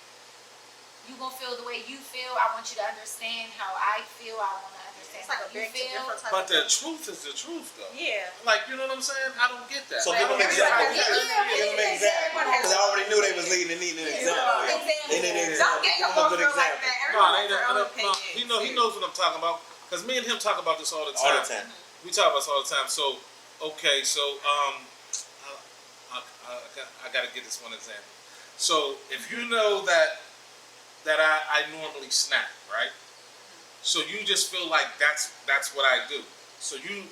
You gonna feel the way you feel. I want you to understand how I feel. I want to understand It's like how a you big feel. different type But of the truth is the truth though. Yeah. Like, you know what I'm saying? I don't get that. So give them an example. Give them an example. Because I already knew they was needing an example. They need an example. Don't get Give your them a good girlfriend like example. that. No, Everyone they has their own no, opinion. he knows what I'm talking about. Because me and him talk about this all the All time. the time. We talk about this all the time. So, okay, so I got to get this one example. So, if you know that I normally snap, right? So you just feel like that's what I do. So you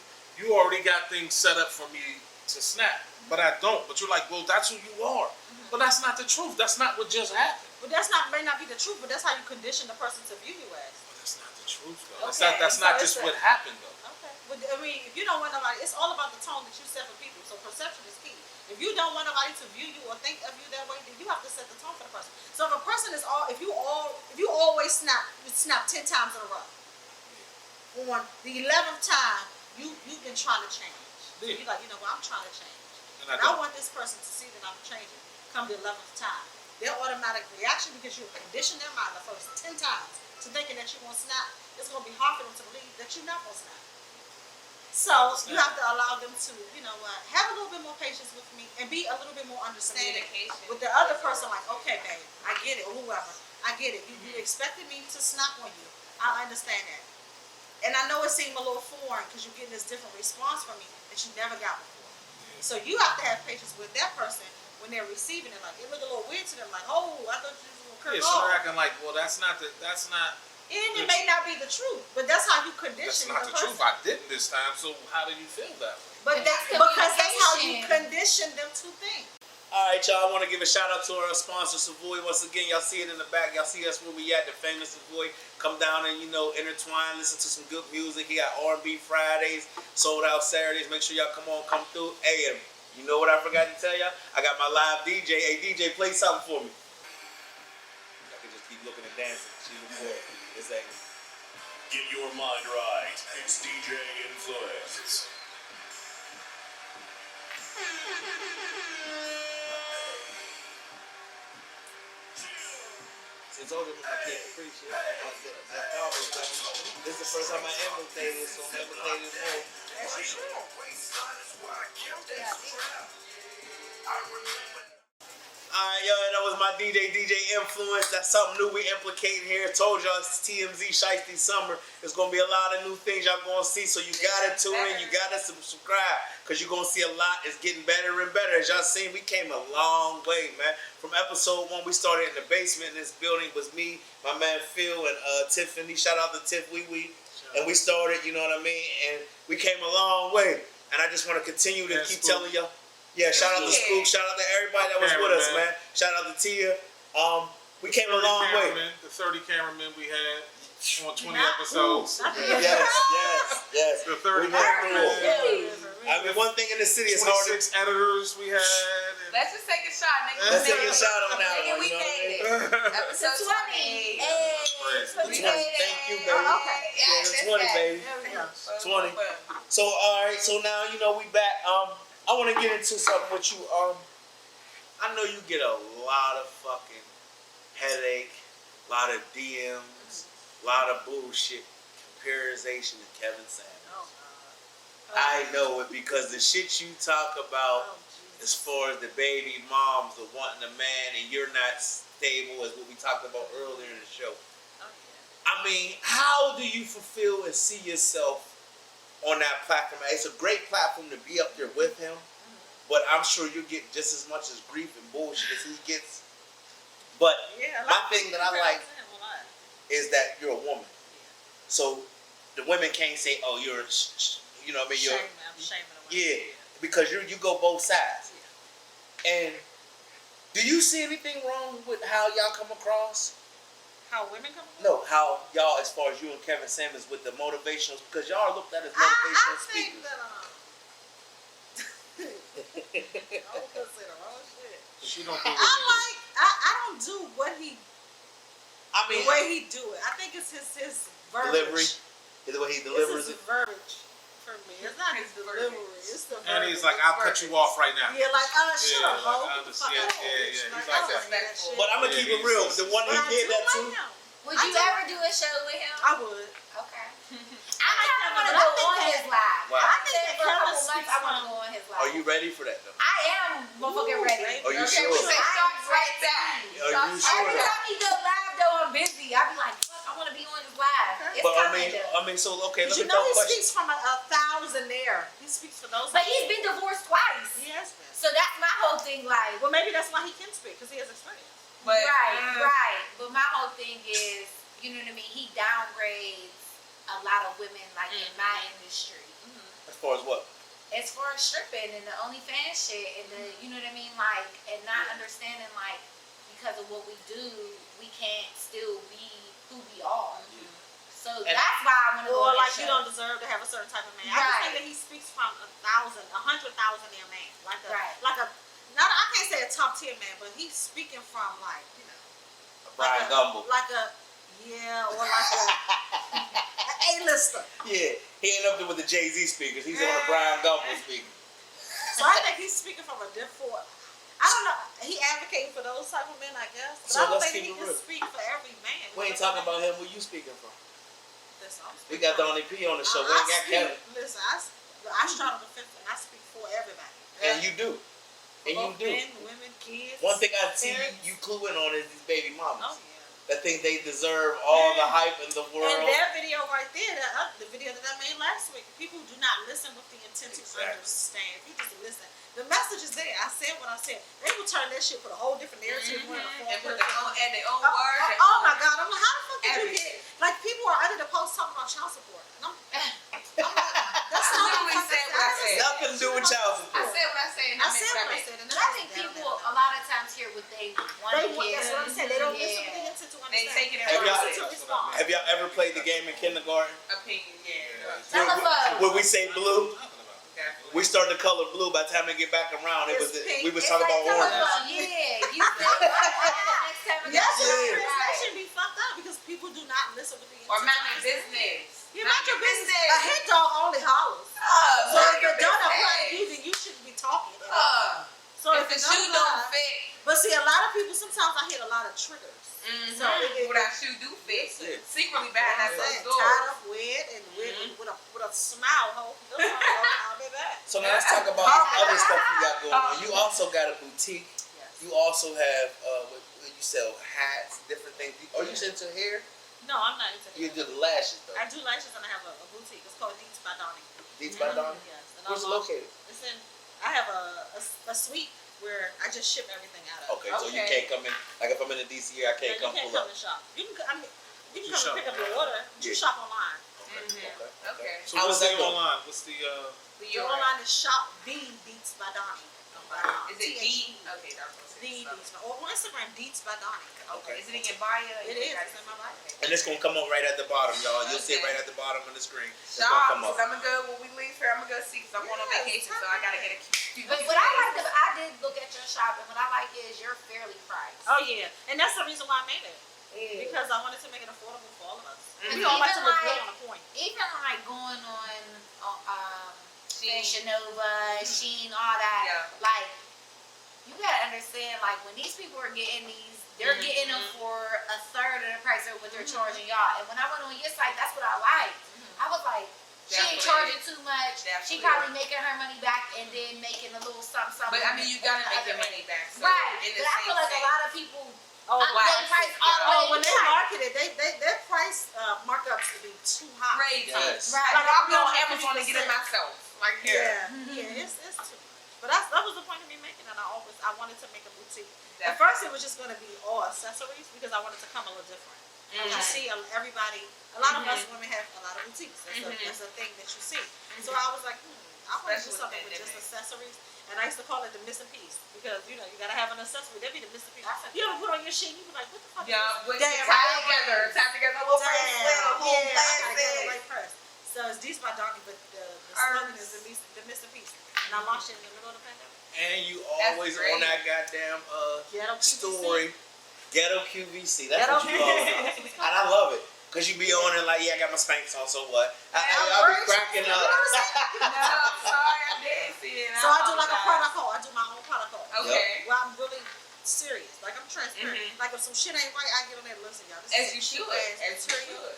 already got things set up for me to snap, but I don't. But you're like, well, that's who you are. But that's not the truth. That's not what just happened. But may not be the truth, but that's how you condition the person to view you as. But that's not the truth, though. Okay, That's so not it's just a- what happened, though. Okay. But I mean, if you don't want nobody, it's all about the tone that you set for people. So perception is key. If you don't want nobody to view you or think of you that way, then you have to set the tone for the person. So if a person is if you always snap 10 times in a row. On the 11th time, you've been trying to change. Yeah. You're like, you know what, I'm trying to change. And And I want this person to see that I'm changing. Come the 11th time. Their automatic reaction, because you condition their mind the first 10 times to thinking that you're going to snap, it's going to be hard for them to believe that you're not going to snap. So you have to allow them to, you know what, have a little bit more patience with me and be a little bit more understanding Communication. with the other person. Like, okay, babe, I get it, or whoever, I get it. You expected me to snap on you. I understand that. And I know it seemed a little foreign because you're getting this different response from me that you never got before. So you have to have patience with that person when they're receiving it. Like, it look a little weird to them. Like, oh, I thought you were Yeah, curved so off. they're acting like, well, that's not. And it may not be the truth, but that's how you That's condition not the the person. truth. I didn't this time. So how do you feel that way? But And that's that's because that's how you communication. condition them to think. All right, y'all. I want to give a shout out to our sponsor, Savoy. Once again, y'all see it in the back. Y'all see that's where we at, the famous Savoy. Come down and, intertwine, listen to some good music. He got R&B Fridays, sold out Saturdays. Make sure y'all come through. Hey, you know what I forgot to tell y'all? I got my live DJ. Hey, DJ, play something for me. I can just keep looking and dancing. It's like, Get your mind right. It's DJ Influence. since older I can't appreciate this is the first time I imitated, so I'm imitating more. Alright, yo, that was my DJ Influence. That's something new we implicating here. Told y'all it's TMZ Shiesty Summer. There's gonna be a lot of new things y'all gonna see, so you gotta tune in, you gotta subscribe, cause you're gonna see a lot. It's getting better and better. As y'all seen, we came a long way, man. From episode 1, we started in the basement in this building. Was me, my man Phil, and Tiffany. Shout out to Tiff Wee Wee. And we started, you know what I mean? And we came a long way. And I just wanna continue to keep telling y'all. Yeah, shout out to Spook, shout out to everybody that was with us, man. Shout out to Tia. We came a long way. The 30 cameramen we had on 20 episodes. Yes. The 30 cameramen. I mean, one thing in the city is hard. 26 editors we had. Let's just take a shot, nigga. Let's take a shot on that one. We made it. Episode 20. Thank you, baby. Okay. Yeah, it's 20, baby. 20. So, all right. So now, you know, we back. I want to get into something with you. I know you get a lot of fucking headache, a lot of DMs, a lot of bullshit comparison to Kevin Samuels. I know it because the shit you talk about as far as the baby moms of wanting a man and you're not stable, as what we talked about earlier in the show. I mean, how do you fulfill and see yourself on that platform? It's a great platform to be up there with him, but I'm sure you get just as much as grief and bullshit as he gets. But my thing that I like is that you're a woman. So the women can't say, oh, you're, you know what I mean? I'm shaming the women. Yeah, because you go both sides. And do you see anything wrong with how y'all come across? How women come across? No, how y'all, as far as you and Kevin Samuels with the motivationals, because y'all are looked at as motivational I think speakers. that I don't consider wrong shit. She don't do I don't do what he. I mean, the way he do it. I think it's his verbiage. delivery, the way he delivers it's it. his verbiage for me. It's not his delivery. It's the verbiage. And he's like, I'll cut you off right now. Yeah, like, shut up, ho. I understand. Yeah. He's like that. But I'm gonna keep it real. The one he did that too. Would you ever do a show with him? I would. Okay. I kind of want to go on his live. Wow. I think for a couple months I want to go on his live. Are you ready for that though? I am motherfucking ready. Are you Okay, sure? we say shots right back. Are you sure? Every time he go live though, I'm busy. I be like, fuck, I want to be on his live. It's But coming though. I mean, so okay. But Let you me know throw a he question. speaks from a thousand there. He speaks for those. But he's been divorced twice. He has been. So that's my whole thing, like. Well, maybe that's why he can speak, because he has experience. But, Right. But my whole thing is, you know what I mean? He downgrades a lot of women, like in my industry. As far as what? As far as stripping and the OnlyFans shit and the, you know what I mean? Like, and not understanding, like, because of what we do, we can't still be who we are. So that's why I want to go Or on like that you show. don't deserve to have a certain type of man. I just Right. think that he speaks from 1,000 in a man. Like a, Right. like a, not, I can't say a top tier man, but he's speaking from like, you know. Brian Gumble. Like a, or like a A-lister. Yeah, he ain't up there with the Jay-Z speakers. He's on the Brian Gumble speaker. So I think he's speaking from a different, I don't know, he advocating for those type of men, I guess. But So I don't let's think he keep it can real. speak for every man. We ain't talking about him. Where you speaking from? Listen, I'm We speaking got from- Donnie P on the show. We ain't got Kevin. Listen, I straddle the fence and I speak for everybody. And you do. And you Both do. men, women, kids. One thing I see parents. you cluing on is these baby mamas. Oh, yeah. That think they deserve all the hype in the world. And that video right there, the video that I made last week, people do not listen with the intent to understand. If you just listen, the message is there. I said what I said. They will turn that shit, put a whole different narrative. and put their own words. Oh my God! I'm like, how the fuck did you get? Like people are under the post talking about child support. And I'm that's not literally what said what I said. Nothing to do with child I support. said what I said. And I I said meant what I what said. And But I think people a lot of times hear what they want to hear. That's what I'm saying. They don't listen with the intent to They understand. take it They Have y'all- listen to respond. Have y'all ever played the game in kindergarten? Opinion, Telephone. Where we say blue? Definitely. We start the color blue. By the time we get back around, It's pink. we was It's talking like about orange. telephone. Yeah, you say next time we Yes, got your you. translation be fucked up because people do not listen with the intent. Or to mind your understand. business. You mind your business. A hit dog only hollers. So Mind if your it don't apply to business. you, then you shouldn't be talking. So If the it shoe don't don't apply- fit, But see, a lot of people, sometimes I hit a lot of triggers. So what that shoe do fit, secretly behind that closed door. tied up with and with a smile, ho. I'll be back. So now let's talk about this other stuff you got going on. You also got a boutique. Yes. You also have what you sell hats, different things. Are you into hair? No, I'm not into You hair. do the lashes though. I do lashes and I have a boutique. It's called Deets by Donnie. Deets by Donnie? Yes. And Where's it located? It's in. I have a suite where I just ship everything out of. Okay, so you can't come in. Like if I'm in the DC area, I can't No, come you can't pull come up. and shop. You can. I mean, you can You come and shop pick up your online. order. You Yeah. shop online. Okay. So How what's is the that going? online? What's the Your online is shop the Deets by Donnie. Is it D? Okay, that's what The Deets by, or on Instagram Deets by Donnie. Okay. Is it in your bio? It is. It's in my bio. And it's gonna come on right at the bottom, y'all. You'll see it Okay. right at the bottom of the screen. It's Stop, gonna come because up. I'm gonna go when we leave here. I'm gonna go see because I'm going on vacation, so I gotta get a cute. But what I like, I did look at your shop, and what I like is you're fairly priced. Oh yeah, and that's the reason why I made it because I wanted to make it affordable for all of us. Mhm. We all like to Even look like- good on a point. Even like going on Shein. Fashion Nova, Shein, all that. Yeah. Like, you gotta understand, like, when these people are getting these, they're getting them for a third of the price of what they're charging y'all. And when I went on your site, that's what I liked. I was like, she ain't Definitely. charging too much. She Definitely. probably making her money back and then making a little something. But I mean, you gotta on the make your other money end. back. So Right. in the But I feel same like a sense. lot of people, Oh they wow. price all the way. Oh, when they right. market it, their price markups can be too high. Crazy. Yes. Right. Like I'll go on Amazon and get it 150%. myself. Like here. Yeah, it's too much. But that was the point of me making it. I wanted to make a boutique. At Definitely. first, it was just going to be all accessories because I wanted to come a little different. You see, everybody, a lot of us women have a lot of boutiques. That's a thing that you see. So I was like, I want to do Especially something with with just pandemic. accessories. And I used to call it the missing piece because you gotta have an accessory. That'd be the missing piece. That's a- You ever put on your shit, you be like, what the fuck? Yeah, with Damn, tie together, a little bracelet, a whole yeah, I gotta get basket. it right first. So it's Deets by Donnie, but the slogan is the missing piece. And I launched it in the middle of the pandemic. And you That's always great. on that goddamn Ghetto QVC. story. Ghetto QVC. That's Ghetto what you all about. QVC. And I love it. Cause you be on it like, yeah, I got my Spanx on, so what? I'll be cracking up. No, sorry, I didn't see it. So I do like a apologize. product call. I do my own product call. Okay. Where I'm really serious. Like I'm transparent. Like if some shit ain't right, I get on there and listen, y'all. This As is you cheap should. ass As you material. should.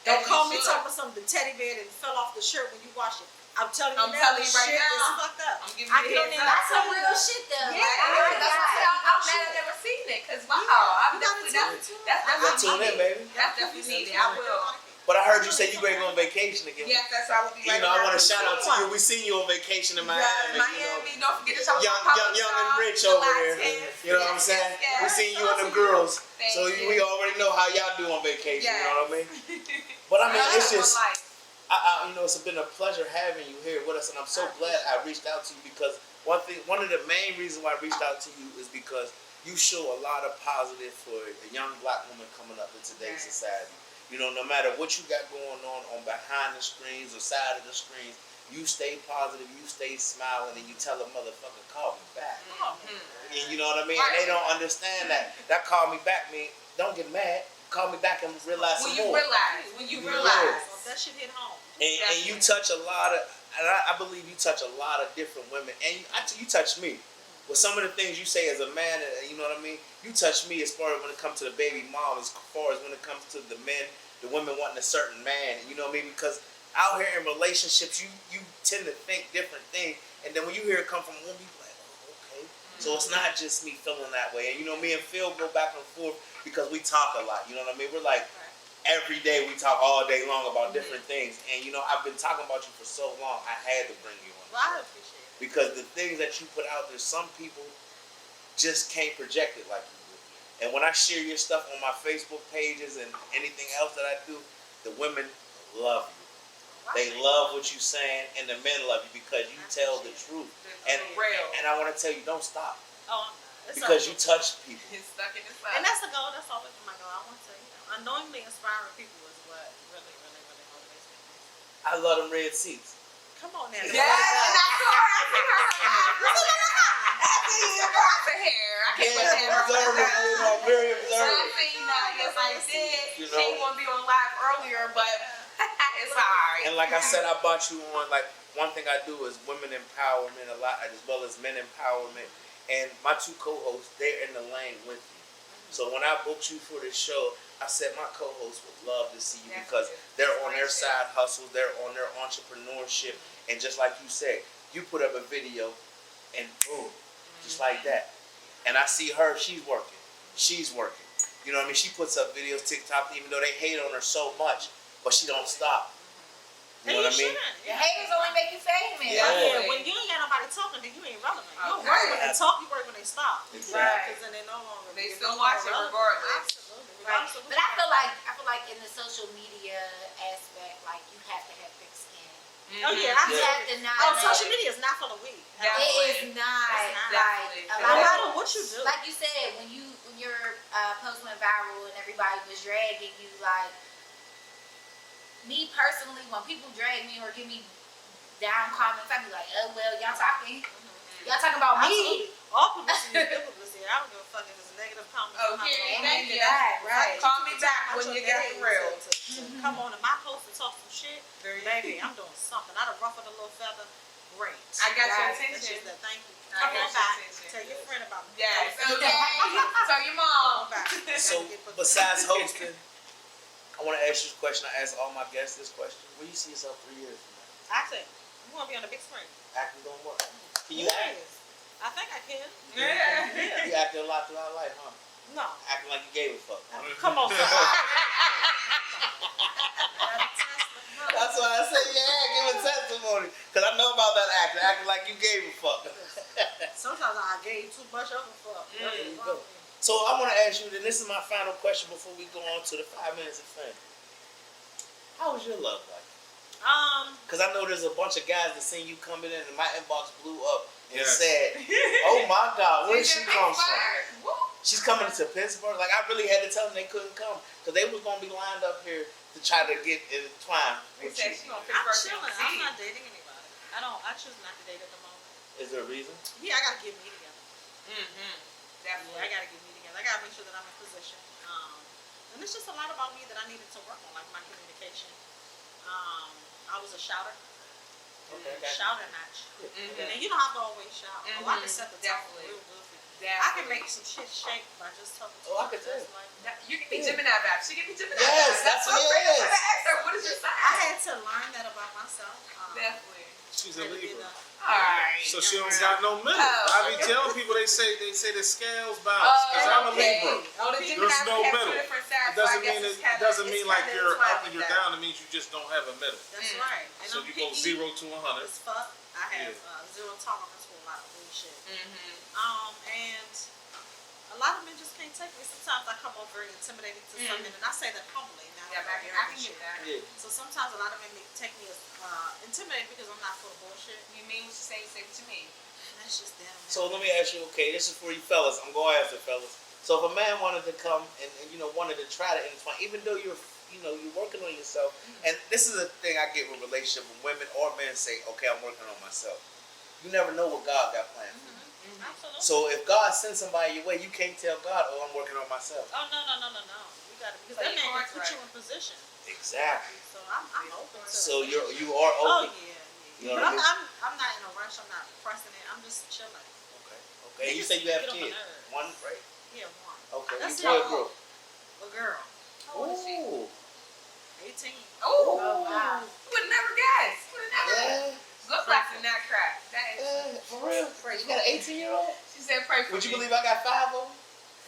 Don't As call you me should. talking about something. The teddy bear that fell off the shirt when you wash it. I'm telling you I'm now, telling this you right shit now. is fucked up. I'm giving I you get on the there heads and I That's tell some you real that. shit, though. Yeah, Like, that's what I said. I'm mad shit. I've never seen it. Cause wow, Yeah, I'm you gotta definitely tune into it. that's Well, tune in, needed. baby. That's definitely needed. I will. But I heard you say you going on vacation again. Yes, that's why I will be right You know, I want to around. shout out to you. We seen you on vacation in Miami. Miami, You know, don't forget to shout out young, my young, young and pop-up rich shop, over July there. 10th. You know what I'm saying? Yes, We seen you and them girls. Thank So you. we already know how y'all do on vacation. Yes. You know what I mean? But I mean, it's That's just, my life. you know, it's been a pleasure having you here with us, and I'm so glad I reached out to you because one of the main reasons why I reached out to you is because you show a lot of positive for a young black woman coming up in today's society. You know, no matter what you got going on behind the screens or side of the screens, you stay positive, you stay smiling, and you tell a motherfucker, call me back. And you know what I mean? And they don't understand that. That call me back mean, don't get mad. Call me back and realize When some you more. realize. So if that shit hit home. And you touch a lot of, and I believe you touch a lot of different women. And you touch me. With some of the things you say as a man, you know what I mean? You touch me as far as when it comes to the baby mom, as far as when it comes to the men, the women wanting a certain man. You know what I mean? Because out here in relationships, you tend to think different things. And then when you hear it come from a woman, you be like, oh, okay. So it's not just me feeling that way. And you know, me and Phil go back and forth because we talk a lot. You know what I mean? We're like, every day we talk all day long about different things. And you know, I've been talking about you for so long, I had to bring you on. Well, I appreciate it. Because the things that you put out there, some people just can't project it like you do. And when I share your stuff on my Facebook pages and anything else that I do, the women love you. They love what you're saying, and the men love you because you tell the truth. And I want to tell you, don't stop. Oh, it's Because okay. you touch people. It's stuck in the And that's the goal. That's always my goal. I want to, unknowingly inspiring people is what really, really, really motivates me. I love them red seats. Come on now. Yes, and I saw her. I see her. I see you. I see hair. I can't Yeah, wait to observant, you know, very I observant. seen that. Yes, I did. You She know. didn't want to be on live earlier, but it's alright. And like I said, I brought you on, like, one thing I do is women empowerment a lot, as well as men empowerment. And my two co-hosts, they're in the lane with you. So when I booked you for this show, I said my co-hosts would love to see you because they're on their side hustles, they're on their entrepreneurship. And just like you said, you put up a video and boom, just like that. and I see her, she's working. She's working. You know what I mean? She puts up videos, TikTok, even though they hate on her so much, but she don't stop. You know what I mean? The haters only make you famous. Yeah. When you ain't got nobody talking, then you ain't relevant. You don't work when they talk, you work when they stop. Right. Because then they no longer. They still watch it regardless. Absolutely. Right. But I feel like in the social media aspect, like you have to have thick skin. Oh yeah, You have to not. social media is not for the weak. It is not. Like No matter what you do. Like you said, when your post went viral and everybody was dragging you, like me personally, when people drag me or give me down comments, I be like, oh well, y'all talking about me. All publicity is good publicity. I don't give a fuck if it's a negative comment. Okay, thank you. Right. Call me back when you get it real. Come on to my post and talk some shit. Baby, I'm doing something. I'd have ruffled a little feather. Great. I got your That's attention. just that. Thank you. I Come got on your back. attention. Tell your friend about me. Yes. Okay. Tell your mom. So besides hosting, I want to ask you a question. I ask all my guests this question: where you see yourself 3 years from now? Acting. You want to be on the big screen? Acting don't work. Can you act? I think I can. Yeah. You acted a lot throughout life, huh? No. Acting like you gave a fuck. Come on, son. That's why I say, give a testimony. Because I know about that acting like you gave a fuck. Sometimes I gave too much of a fuck. There you go. So I want to ask you, and this is my final question before we go on to the 5 minutes of fame. How was your love life? Because I know there's a bunch of guys that seen you coming in and my inbox blew up and said, oh my God, where did she come from? She's coming to Pittsburgh. Like, I really had to tell them they couldn't come because they was going to be lined up here to try to get entwined with you. I'm chilling. I'm not dating anybody. I choose not to date at the moment. Is there a reason? Yeah, I got to get me together. Definitely. I got to get me together. I got to make sure that I'm in position. And it's just a lot about me that I needed to work on, like my communication. I was a shouter. Shouting match. And you know I can always shout. Oh, I can set the tone real good for you. I can make some shit shake by just talking to you. I can tell. You can be Gemini back. She can be Gemini. Yes, that's what it is. I asked her, what is your sign? I had to learn that about myself. Definitely. She's a Libra. Alright. So she don't got no middle. I be telling people they say the scales bounce because I'm a Libra. There's no middle. It doesn't mean like you're up and you're down. It means you just don't have a middle. That's right. And So I'm you go picky 0 to 100. as fuck. I have zero tolerance for a lot of bullshit. And a lot of men just can't take me. Sometimes I come off very intimidating to some men, and I say that humbly. Now I can get that. Yeah. So sometimes a lot of men take me as intimidating because I'm not full of bullshit. You mean what you say to me. And that's just them. So let me ask you, okay, this is for you fellas. I'm going to ask the fellas. So if a man wanted to come and wanted to try to intertwine, even though you're working on yourself, and this is a thing I get with relationship when women or men say, okay, I'm working on myself. You never know what God got planned for you. Absolutely. So if God sends somebody your way, you can't tell God, oh, I'm working on myself. Oh, no. You got to, because that man can put you in position. Exactly. So I'm open to So it. you are Oh, open. yeah. You know But what I mean? I'm not in a rush. I'm not pressing it. I'm just chilling. Okay. You say you have Get on my kids. nerves. One, right? Yeah, one. Okay. That's You boy it. or girl? A girl. How old is she? Ooh. 18. Oh, wow. You would never guess. You would never Yeah. look like the nut crack. That is. Yeah, for real. You got an 18-year-old? She said, pray for Would you me. believe I got 5 of them?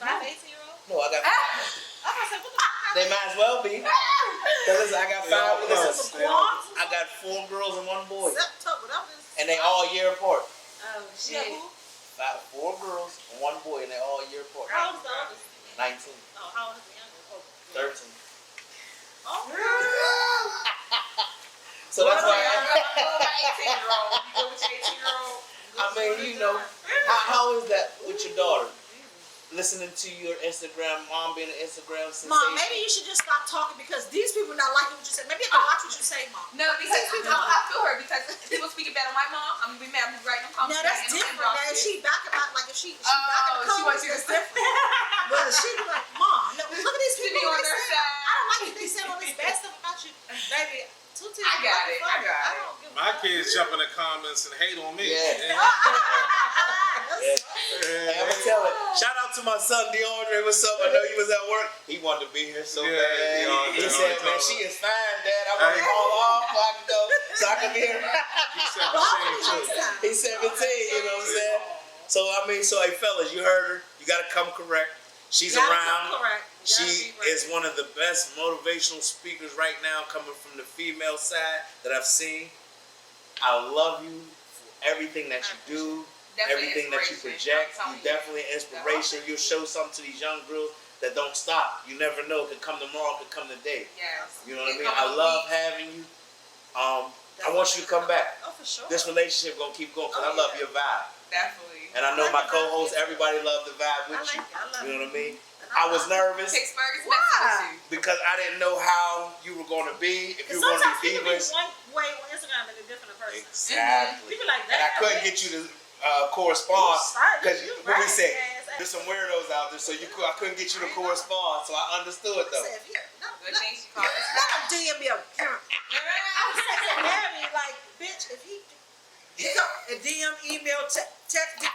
5 18-year-old? No, I got 5. I was like, what the fuck? They might as well be. Cause listen, I got 5. Listen, Quads? I got 4 girls and 1 boy, September. That was and they all year apart. Oh Yeah, shit. who? 4 girls and 1 boy, and they all year apart. How old is the oldest? 19, Oh, how old is the youngest? Oh, 13. Oh, So that's why. You go with your 18-year-old. I mean, how is that with your daughter? Listening to your Instagram, mom being an Instagram sensation. Mom, maybe you should just stop talking because these people not liking what you say. Maybe I can watch what you say, Mom. No, because I feel her because people speaking bad on my mom. I'm gonna be mad. I'm gonna be writing them No, comments. that's different, man. She back about like if she back in the she wants comments, you to that's different. But she be like, Mom, no, look at these She people. be on They their say, side. I don't like it. They say all this bad stuff about you, baby. I got it. I don't give a My fuck. kids jump in the comments and hate on me. Yeah. Yeah. Hey, I'm gonna tell it. Shout out to my son DeAndre. What's up? I know you was at work. He wanted to be here so Yeah, bad. DeAndre, He said, "Man, she is fine, Dad. I want to call off so I can go, so I can be here." He's 17 too. He's 17. You know what I'm saying? So hey fellas, you heard her. You gotta come correct. She's Gotta around. come correct. You gotta She be ready. is one of the best motivational speakers right now, coming from the female side that I've seen. I love you for everything that you do, Definitely everything that you inspiration. project. I'm You telling definitely inspiration. You'll show something to these young girls that don't stop. You never know. It could come tomorrow. It could come today. Yes. You know what I It mean? come I in a love week. having you. I want you to come back. Oh, for sure. This relationship gonna keep going because I love your vibe. Definitely. And I know my co-hosts, everybody love the vibe with you. I love You know what I mean? And I was nervous Pittsburgh is Why? messing with you. because I didn't know how you were going to be, if you were going to Sometimes be people be divas. one way on Instagram and a different in person. Exactly. You be like, And I damn, couldn't get you to correspond because You what we right, said, yes. there's some weirdos out there, so I couldn't get you to correspond. So I understood though. Good thing she called us. Let him DM me a I was saying, Harry, like, bitch, if he DM, email, text, get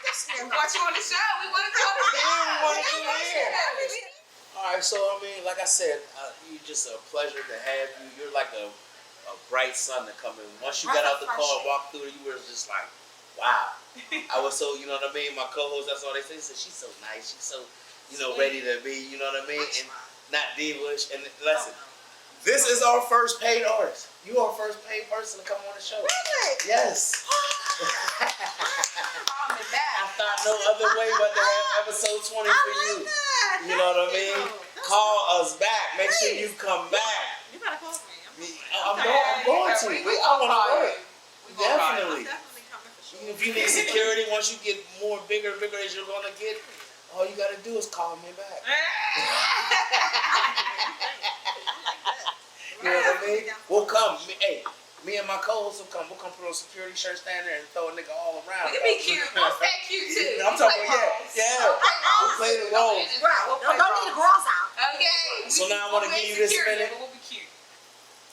this We nigga. want you on the show. We want to go on the show. All right, so I mean, like I said, you're just a pleasure to have you. You're like a bright sun to come in. Once you got out the car and walked through, you were just like, wow. I was so, you know what I mean? My co-host, that's all they say. They said, she's so nice. She's so, ready to be, you know what I mean? And not diva-ish. And listen, this is our first paid artist. You are our first paid person to come on the show. Really? Yes. I thought no other way but to have episode 20 for you. You know what I mean? Call us back. Make sure you come back. You gotta call me. I'm going to. I want to work. Definitely. I'm definitely coming for sure. If you need security, once you get bigger as you're going to get, all you got to do is call me back. You know what I mean? We'll come. Hey, me and my co-hosts will come. We'll come put on security shirt, stand there, and throw a nigga all around. We can be cute. We'll stay cute too. I'm talking about, yeah. We'll play the roles. Right. We'll play Don't need the girls out. Okay. So now I want to give you this minute. We'll be cute.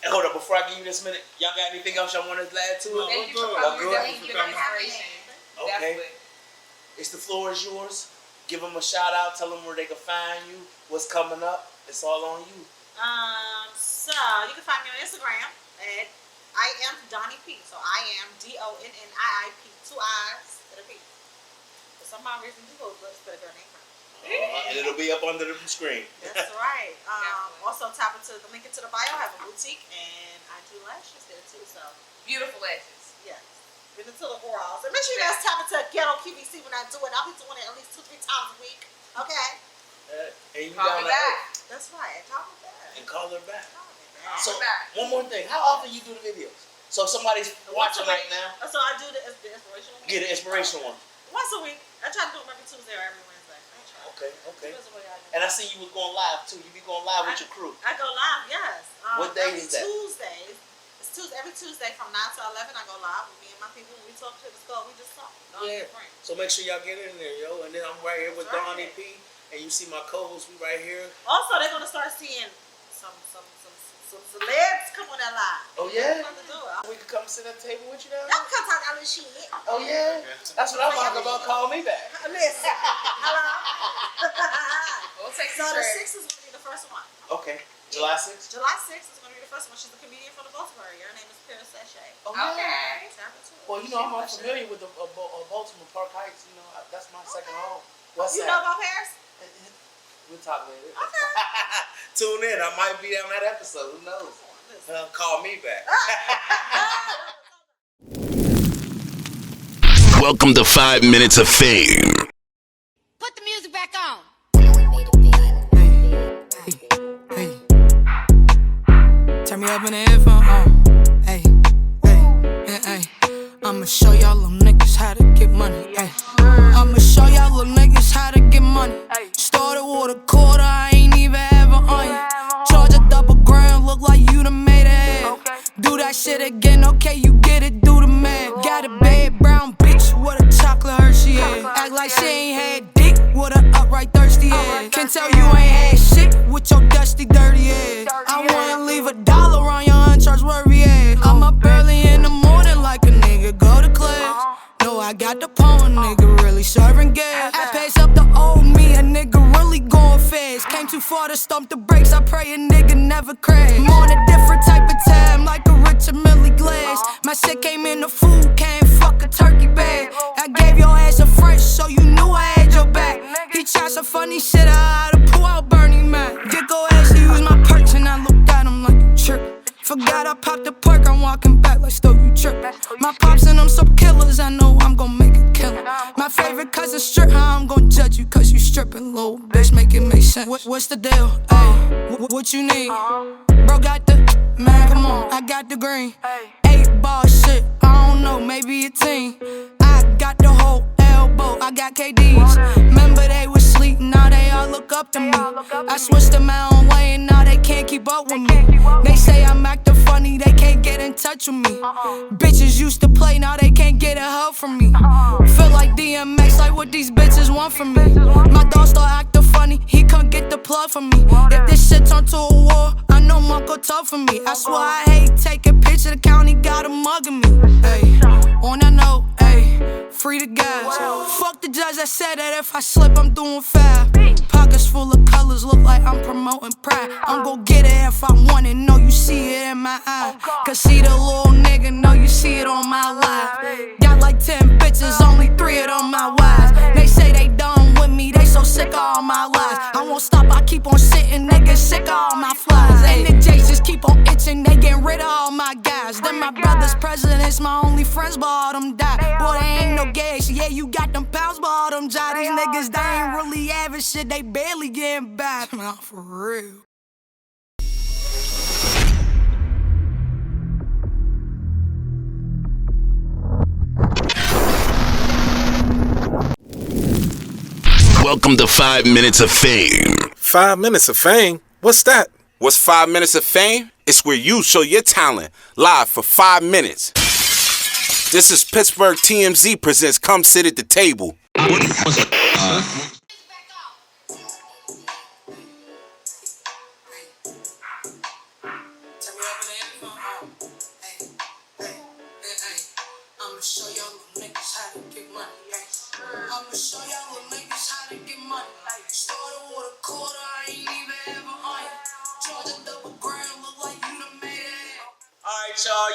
And hold up, before I give you this minute, y'all got anything else y'all want to add to it? Thank you for Y'all coming. good? Thank you for inspiration. Okay. Definitely. It's the floor is yours. Give them a shout out. Tell them where they can find you. What's coming up. It's all on you. So you can find me on Instagram at IAMDONNIIP. So IAMDONNIIP. 2 I's and a P. For some odd reason, you go spell your name right. And it'll be up under the screen. That's right. Also tap into the link into the bio. I have a boutique and I do lashes there too. So Beautiful edges. yes. Get into the girls. And make sure you guys tap into Ghetto QVC when I do it. I'll be doing it at least 2-3 times a week. Okay? And you Call down me to back. earth. That's right. Call me back. And call her back. Call me back. So back. one more thing. How often you do the videos? So if somebody's watching right now, So I do the inspirational one. get an inspirational one. Once a week. I try to do them every Tuesday or every Wednesday. I try. Okay. Depends on what y'all do. And I see you was going live too. You be going live with your crew. I go live, yes. What day every is that? Tuesdays. It's every Tuesday from 9 to 11. I go live with me and my people. When we talk to the skull, we just talk. Yeah. So make sure y'all get in there, yo. And then I'm right here with That's right. Donnie P. And you see my co-host, we right here. Also, they're gonna start seeing some celebs come on that live. Oh yeah? They're gonna do it. We can come sit at the table with you now? Y'all come talk all this shit. Oh yeah? That's what I'm talking about. Call me back. Listen. Hello. We'll take So the the trip. 6th is gonna be the first one. Okay. July 6th? July 6th is gonna be the first one. She's a comedian from the Baltimore area. Her name is Paris Sachet. Oh, Okay. Tap into it. Well, you know, I'm unfamiliar with the Baltimore Park Heights. You know, that's my second home. What's You that? know about Paris? We'll talk later. Okay. Tune in. I might be on that episode. Who knows? Call me back. Welcome to 5 Minutes of Fame. Put the music back on. Hey. Turn me up in the headphone. Hey. I'ma show y'all little niggas how to get money. Hey. I'ma show y'all little niggas how to get money. Started with a quarter, I ain't even have an onion. Charge a double grand, look like you done made it. Do that shit again, okay, you get it, do the man. Got a bad brown bitch with a chocolate Hershey head. Act like she ain't had dick with a upright thirsty head. Can tell you ain't had shit with your dusty dirty head. I wanna leave $1 on your untrustworthy head. I'm up early in the morning like a nigga go to class. No, I got the pawn, nigga really serving gas. I pace up the old me, a nigga really going fast. Came too far to stomp the brakes, I pray a nigga never crash. I'm on a different type of time, like a Richard Millie glass. My shit came in the food, can't fuck a turkey bag. I gave your ass a frame. God, I popped the perk, I'm walking back like still you trippin'. My pops and them some killers, I know I'm gon' make a killing. My favorite cousin strip, how I'm gon' judge you cause you strippin', little bitch, make it make sense. What's the deal? Ayy, what you need? Bro got the, man, come on, I got the green. 8-ball shit, I don't know, maybe a team. I got the whole elbow, I got KDs. Remember they was sleep, now they all look up to me. I switched to my own way and now they can't keep up with me. They say I'm acting funny, they can't get in touch with me. Bitches used to play, now they can't get a hug from me. Feel like DMX, like what these bitches want from me. My dog start acting funny, he can't get the plug from me. If this shit turn to a war, I know Marco tough for me. I swear I hate taking pictures, the county got a mug of me. Ay, on that note, ay, free the guys. Fuck the judge that said that if I slip, I'm doing fab. Pockets full of colors, look like I'm promoting pride. I'm gon' get it if I want it, know you see it in my eye. Cause see the little nigga, know you see it on my life. Got like 10 bitches, only 3 of them my wives. They say they done with me, they so sick of all my lies. I won't stop, I keep on sitting, niggas sick of all my flies. And the J's just keep on itching, they getting rid of all my guys. Then my brother's presidents, my only friends, but all them died. Boy, they ain't no gauge, yeah, you got them pounds, but all them jai. These niggas, they ain't really having shit, they barely getting by. Nah, for real. Welcome to 5 Minutes of Fame. 5 minutes of fame? What's that? What's 5 minutes of fame? It's where you show your talent live for 5 minutes. This is Pittsburgh TMZ presents Come Sit at the Table.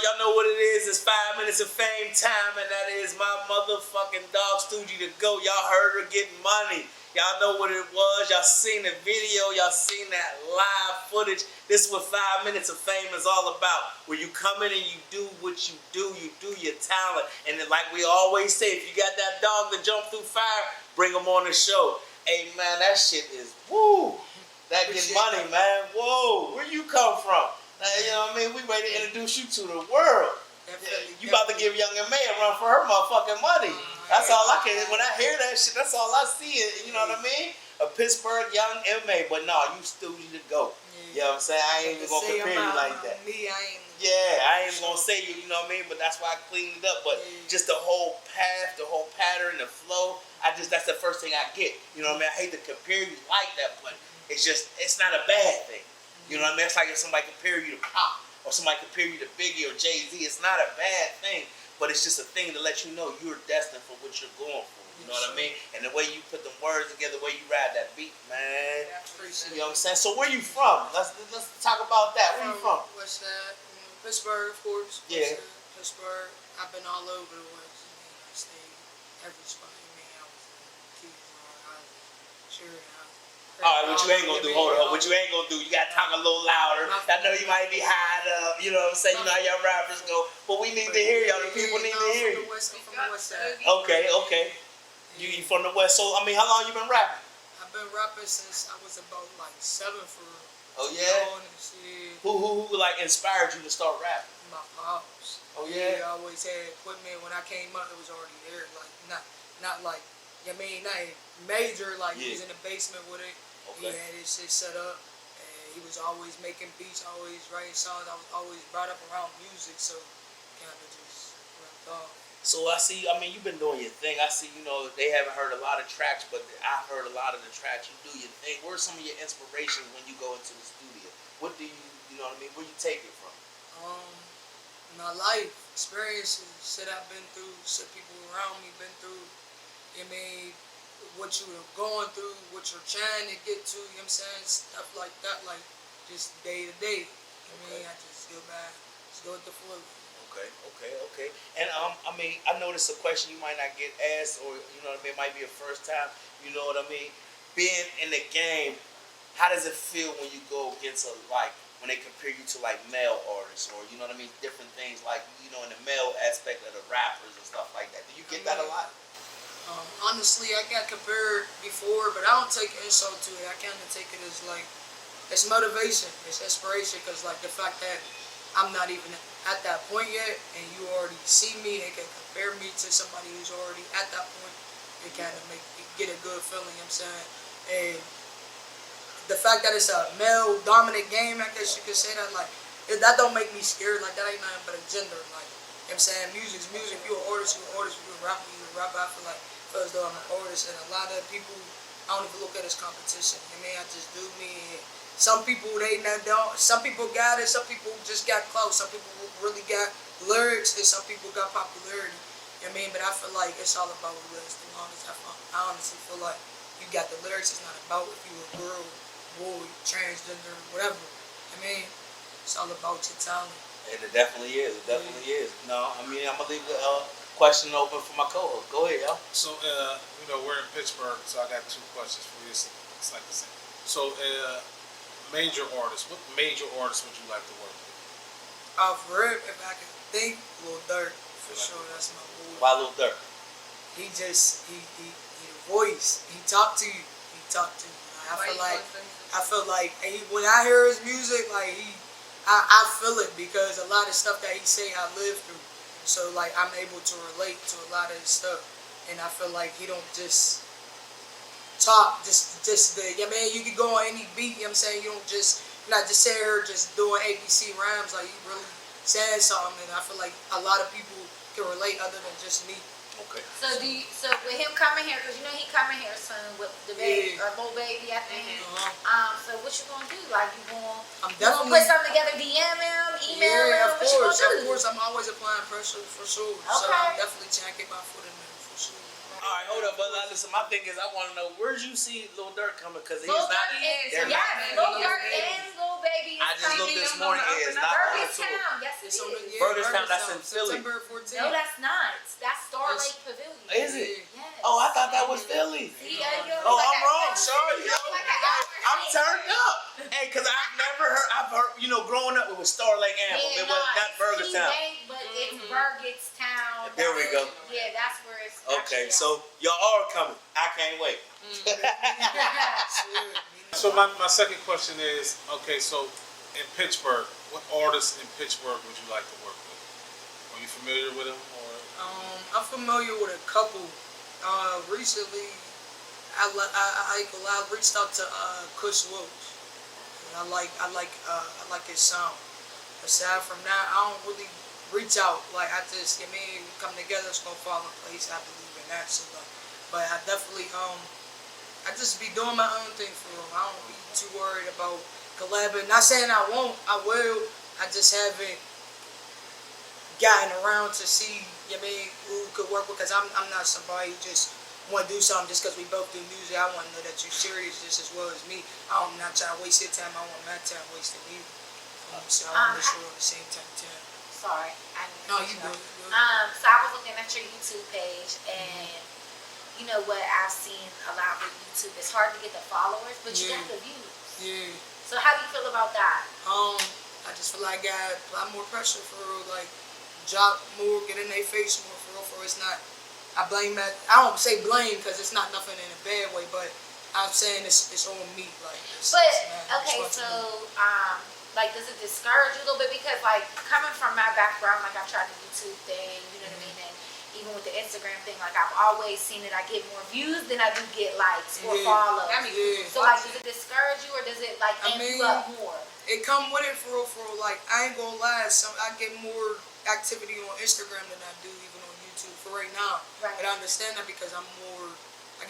Y'all know what it is. It's 5 minutes of fame time, and that is my motherfucking dog Stoogie to go. Y'all heard her getting money. Y'all know what it was. Y'all seen the video. Y'all seen that live footage. This is what 5 minutes of fame is all about. Where you come in and you do what you do your talent. And then, like we always say, if you got that dog to jump through fire, bring them on the show. Hey man, that shit is woo. That get money, man. Whoa, where you come from? You know what I mean? We ready to introduce you to the world. You about to give Young and May a run for her motherfucking money. That's all I can. When I hear that shit, that's all I see. You know what I mean? A Pittsburgh Young and May. But no, you Stoogie to go. You know what I'm saying? I ain't even gonna compare you like that. I ain't gonna say you know what I mean? But that's why I cleaned it up. But just the whole path, the whole pattern, the flow, that's the first thing I get. You know what I mean? I hate to compare you like that, but it's not a bad thing. You know what I mean? It's like if somebody compare you to Pop or somebody compare you to Biggie or Jay-Z. It's not a bad thing, but it's just a thing to let you know you're destined for what you're going for. You know what I mean? And the way you put them words together, the way you ride that beat, man. You know what I'm saying? So where you from? Let's talk about that. Where you from? West Side, Pittsburgh, of course. Yeah. Pittsburgh. I've been all over the West. I stayed every spot. I was in Keysmore, Sheridan. Alright, what you ain't gonna do, hold on, what you ain't gonna do, you gotta talk a little louder. I know you might be high up, you know what I'm saying, you know how y'all rappers go, but we need to hear y'all, the people need to hear you. I'm from the West Side. Okay. You from the West, so, I mean, how long you been rapping? I've been rapping since I was about like 7 for real. Oh yeah? Who like inspired you to start rapping? My pops. Oh yeah? He always had equipment. When I came up, it was already there, like, not like, I mean, not major, like he was in the basement with it. Okay. He had his shit set up, and he was always making beats, always writing songs. I was always brought up around music, so kind of just rapped off. So I see, I mean, you've been doing your thing. I see, you know, they haven't heard a lot of tracks, but I've heard a lot of the tracks. You do your thing. Where are some of your inspirations when you go into the studio? What do you know what I mean? Where you take it from? My life experiences, shit I've been through, shit people around me been through. I mean, what you're going through, what you're trying to get to, you know what I'm saying? Stuff like that, like just day to day. I mean, I just go back, just go with the flow. Okay. And I mean, I know this is a question you might not get asked, or you know what I mean, it might be a first time. You know what I mean? Being in the game, how does it feel when you go against a when they compare you to like male artists or you know what I mean, different things like you know in the male aspect of the rappers and stuff like that. Do you get that a lot? Honestly, I got compared before, but I don't take insult to it. I kind of take it as like, it's motivation, it's inspiration, because like the fact that I'm not even at that point yet, and you already see me and can compare me to somebody who's already at that point, it kind of make you get a good feeling, you know what I'm saying? And the fact that it's a male dominant game, I guess you could say that, like, that don't make me scared, like that ain't nothing but a gender, like, you know what I'm saying? Music's music, you an artist, you an artist, you a rapper, I feel like, because though I'm an artist, and a lot of people, I don't even look at it as competition. I mean, I just do me. Some people don't. Some people got it. Some people just got close. Some people really got lyrics, and some people got popularity. You know what I mean? But I feel like it's all about who is. As long as I honestly feel like you got the lyrics. It's not about if you a girl, boy, transgender, whatever. I mean, it's all about your talent. And it definitely is. It definitely is. No, I mean, I'm gonna leave the question open for my co-host. Go ahead, y'all. So, you know, we're in Pittsburgh, so I got 2 questions for you. It's like the same. So, major artists. What major artists would you like to work with? Off rip, if I could think, Lil Durk, for sure, that's my boy. Why Lil Durk? He just, he the voice, he talk to you, I feel like, when I hear his music, like, I feel it, because a lot of stuff that he say, I live through. So, like, I'm able to relate to a lot of his stuff. And I feel like he don't just talk, yeah, man, you can go on any beat, you know what I'm saying? You don't just, not just sit here just doing ABC rhymes, like, you really saying something. And I feel like a lot of people can relate other than just me. Okay. So with him coming here, because you know he coming here soon with the baby or Mo Baby, I think. So what you gonna do? Like you gonna put something together, DM him, email him? Of course. I'm always applying pressure for sure. Okay. So I'm definitely trying to get my foot in there for sure. All right, hold up, but listen. My thing is, I want to know where'd you see Lil Durk coming? Because he's Lil not. Durk and Lil Baby. I just looked this morning. It's not on the tour. Yes, it is. Burgerstown. That's in Philly. September 14th. No, that's not. That's Star Lake Pavilion. Is it? Yes. Oh, I thought that was Philly. Oh, I'm wrong. Sorry, yo. I'm turned up. Hey, because I've heard, you know, growing up it was Star Lake Amble. It was not Burgerstown. But it's Burgettstown. There we go. Yeah, that's where it's. Okay, so y'all are coming. I can't wait. So my second question is, okay, so in Pittsburgh, what artists in Pittsburgh would you like to work with? Are you familiar with them? Or? I'm familiar with a couple. Recently, I reached out to Kush Wilkes. I like his sound. Aside from that, I don't really reach out. Like I just, we come together, it's gonna fall in place. I believe in that. So, but I definitely, I just be doing my own thing for real. I don't be too worried about collabing. Not saying I won't, I will. I just haven't gotten around to see, who could work with. Because I'm not somebody who just want to do something just because we both do music. I want to know that you're serious just as well as me. I'm not trying to waste your time. I want my time wasted either. So I want to make sure we're on the same time. Sorry. No, you good. So I was looking at your YouTube page, and you know what I've seen a lot with YouTube. It's hard to get the followers, but you got the views. Yeah. So how do you feel about that? I just feel like I got a lot more pressure for like drop more, get in their face more for real. It's not. I blame that. I don't say blame because it's not nothing in a bad way, but I'm saying it's on me. Like. Like, does it discourage you a little bit? Because, like, coming from my background, like, I've tried the YouTube thing, you know what I mean? And even with the Instagram thing, like, I've always seen that I get more views than I do get likes or follows. So, like, does it discourage you or does it, like, amp you up more? It come with it for real. Like, I ain't gonna lie. I get more activity on Instagram than I do even on YouTube for right now. Right. But I understand that because I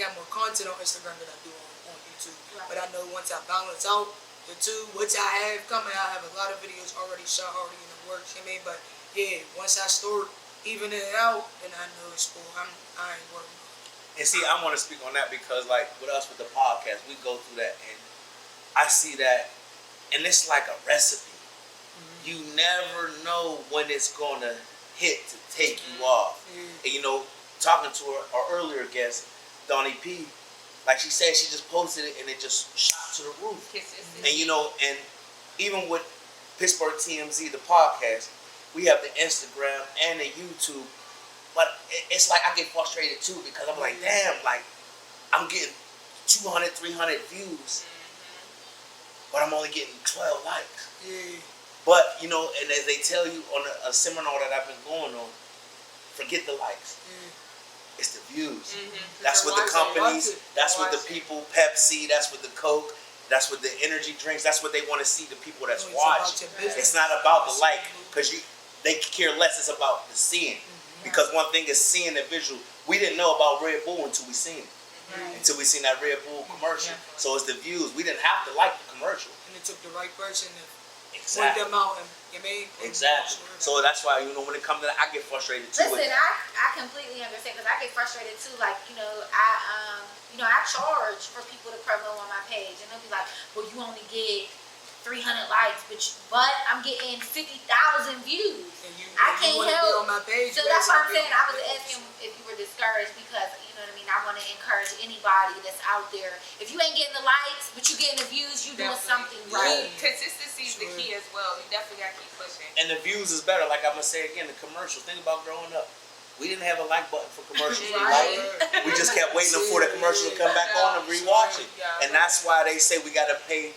got more content on Instagram than I do on YouTube. Right. But I know once I balance out the two, which I have coming, I have a lot of videos already shot, already in the works. But yeah, once I start evening it out, then I know it's cool. I ain't worried. And see, I want to speak on that because, like, with us with the podcast, we go through that, and I see that, and it's like a recipe. You never know when it's gonna hit to take you off. And you know, talking to our earlier guest, Donnie P. Like she said, she just posted it and it just shot to the roof. And you know, and even with Pittsburgh TMZ, the podcast. We have the Instagram and the YouTube. But it's like I get frustrated too because I'm like, damn, like I'm getting 200, 300 views, but I'm only getting 12 likes. Yeah. But, you know, and as they tell you on a seminar that I've been going on, forget the likes. It's the views. That's what the companies, that's what the people, Pepsi, that's what the Coke, that's what the energy drinks, that's what they want to see the people that's watching. It's not about the like, because they care less, it's about the seeing. Because one thing is seeing the visual. We didn't know about Red Bull until we seen it. Until we seen that Red Bull commercial. So it's the views. We didn't have to like the commercial. And it took the right person to point Exactly. them out. And, you mean? Exactly. So that's why, you know, when it comes to that, I get frustrated too. Listen, I completely understand because I get frustrated too. Like, I charge for people to promote on my page, and they'll be like, "Well, you only get 300 likes, but I'm getting 50,000 views. I can't help." On my page, so that's what I'm saying. I was asking if you were discouraged because, you know what I mean, I want to encourage anybody that's out there. If you ain't getting the likes, but you getting the views, you doing something right. Consistency is the key as well. You definitely got to keep pushing. And the views is better. Like I'm going to say again, the commercials. Think about growing up. We didn't have a like button for commercials. We just kept waiting for the commercial to come back on and rewatch it. And that's why they say we got to pay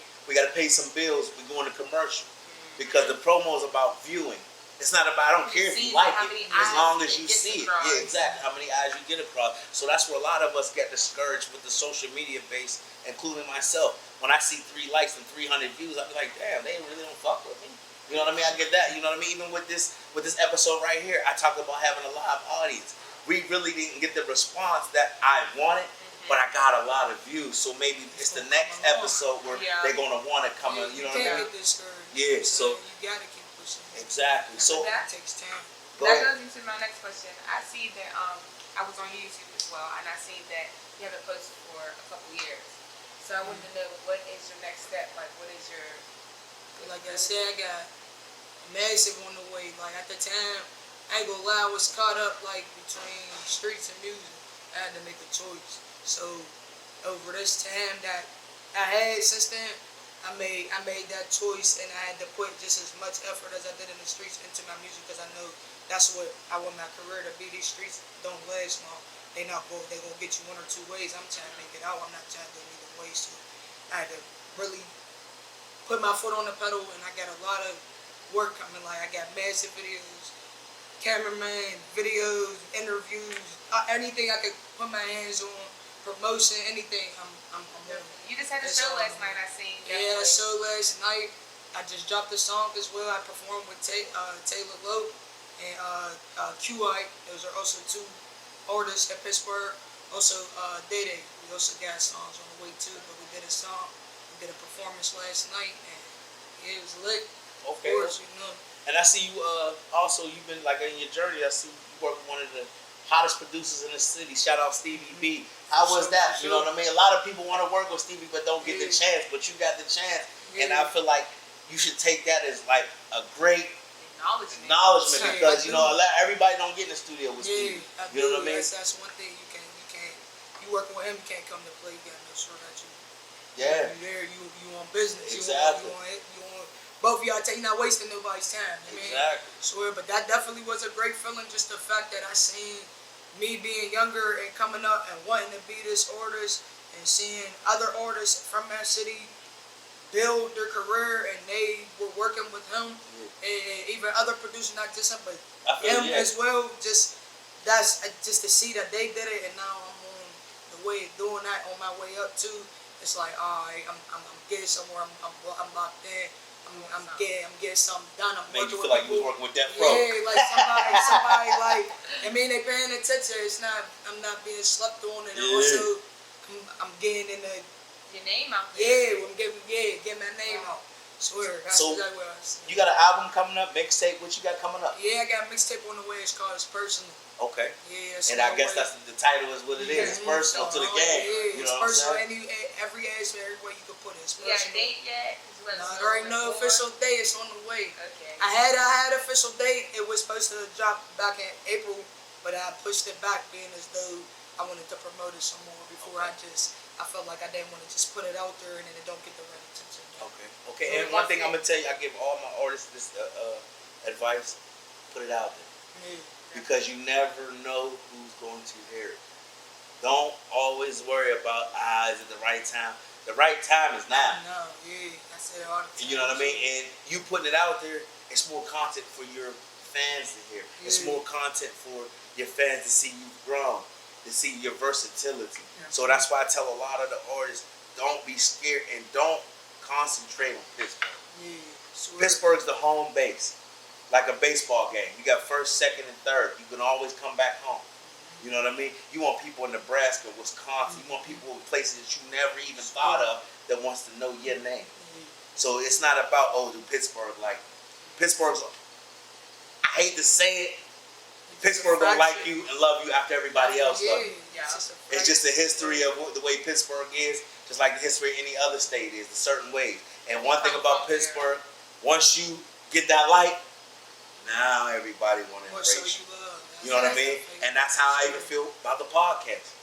some bills. We go in the commercial because the promo is about viewing. It's not about, I don't care if you like it, as long as you see it. Yeah, exactly. How many eyes you get across. So that's where a lot of us get discouraged with the social media base, including myself. When I see 3 likes and 300 views, I be like, damn, they really don't fuck with me. You know what I mean? I get that. You know what I mean? Even with this episode right here, I talked about having a live audience. We really didn't get the response that I wanted, but I got a lot of views. So maybe it's the next episode where they're gonna want to come in. You know what I mean? Yeah. So you gotta keep pushing. Exactly. So that takes time. That goes into my next question. I see that I was on YouTube as well, and I see that you haven't posted for a couple years. So I wanted to know, what is your next step? Like, what is your... Like I said, I got massive on the way. Like at the time, I ain't gonna lie, I was caught up like between streets and music. I had to make a choice. So over this time that I had since then, I made that choice, and I had to put just as much effort as I did in the streets into my music because I know that's what I want my career to be. These streets don't last long. They gonna get you 1 or 2 ways. I'm trying to make it out. I'm not trying to do either way. So I had to really put my foot on the pedal, and I got a lot of work coming. Like I got massive videos, cameraman, videos, interviews, anything I could put my hands on, promotion, anything. I'm on. You just had a show last night, I seen. Yeah, a show last night. I just dropped a song as well. I performed with Taylor Lowe and QI. Those are also 2 artists at Pittsburgh. Also, Day Day. We also got songs on the way too, but we did a song. We did a performance last night, and it was lit. Okay. Of course, you know. And I see you also, you've been like in your journey, I see you work with one of the hottest producers in the city. Shout out Stevie B. How was that? You know what I mean? A lot of people want to work with Stevie but don't get the chance, but you got the chance. And I feel like you should take that as like a great acknowledgement because you know everybody don't get in the studio with Stevie. You know what I mean? That's one thing you can't. You working with him, you can't come to play. You gotta make sure that you there. You on business. Exactly. You on both of y'all. You're not wasting nobody's time. You know what I mean? Swear, but that definitely was a great feeling. Just the fact that I seen me being younger and coming up and wanting to be this artist, and seeing other artists from that city build their career, and they were working with him, and even other producers, not just him, but him as well. Just to see that they did it, and now I'm on the way of doing that, on my way up too. It's like, alright, I'm getting somewhere. I'm locked in. I'm getting something done. I'm Made working you feel with like you was working with that pro. Yeah, like somebody like, I mean, they paying attention. I'm not being slept on, and also I'm getting in your name out there. Yeah, I'm getting my name out. Swear, that's exactly what I said. You got an album coming up, mixtape. What you got coming up? Yeah, I got a mixtape on the way. It's called It's Personal. Okay. Yeah. And I guess that's the title is what it is. It's personal to the game. Yeah, you know it's personal. what I'm saying? Every aspect, every way you can put it. It's personal. You got a date yet? There ain't no official date. It's on the way. Okay. I had an official date. It was supposed to drop back in April, but I pushed it back, being as though I wanted to promote it some more before I I felt like I didn't want to just put it out there and then it don't get the right attention. Okay. And one thing I'm gonna tell you, I give all my artists this advice: put it out there, because you never know who's going to hear it. Don't always worry about is it the right time. The right time is now. No, I say it all the time. You know what I mean? And you putting it out there, it's more content for your fans to hear. It's more content for your fans to see you've grown, to see your versatility. So that's why I tell a lot of the artists, don't be scared and don't concentrate on Pittsburgh. Pittsburgh's the home base, like a baseball game. You got first, second, and third. You can always come back home. You know what I mean? You want people in Nebraska, Wisconsin. You want people in places that you never even thought of that wants to know your name. So it's not about, do Pittsburgh like. Pittsburgh's, I hate to say it, Pittsburgh gonna like you and love you after everybody else loves you. It's just the history of the way Pittsburgh is, just like the history of any other state is, in certain ways. And one thing about Pittsburgh, once you get that light, now everybody wanna embrace you. You know what I mean? And that's how I even feel about the podcast.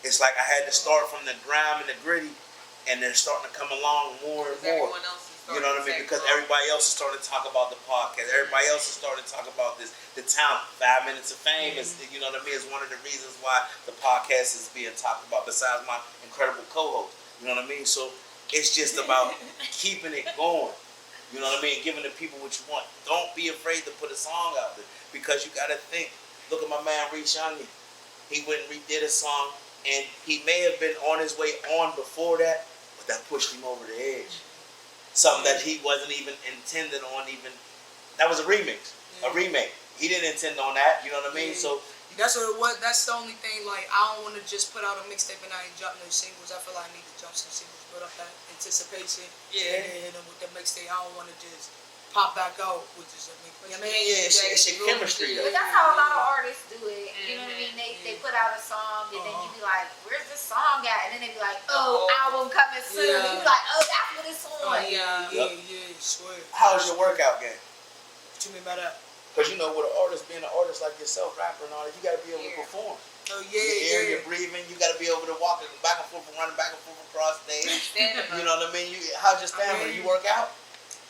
It's like I had to start from the grime and the gritty, and they're starting to come along more and more. You know what I mean? Because everybody else is starting to talk about the podcast. Everybody else is starting to talk about this. The talent, 5 minutes of fame is, you know what I mean, is one of the reasons why the podcast is being talked about, besides my incredible co-host. You know what I mean? So it's just about keeping it going. You know what I mean? Giving the people what you want. Don't be afraid to put a song out there, because you got to think. Look at my man Reach Young. He went and redid a song, and he may have been on his way on before that, but that pushed him over the edge. Something that he wasn't even intended on. That was a remix, a remake. He didn't intend on that. You know what I mean? So that's what it was. That's the only thing. Like, I don't want to just put out a mixtape and I ain't drop no singles. I feel like I need to drop some singles, build up that anticipation. And then with the mixtape, I don't want to just pop back out with just a mixtape. I mean, it's your chemistry. But that's how a lot of artists do it. You know what I mean? They put out a song and then you be like, "Where's this song at?" And then they be like, "Oh, album coming soon." And you be like, "Oh, that's what it's on." Swear. How's your workout game? What you mean by that? Because you know, with an artist, being an artist like yourself, rapper and all that, you got to be able to perform. You're breathing. You got to be able to walk back and forth and running back and forth across stage. You know what I mean? How's your stamina? You work out?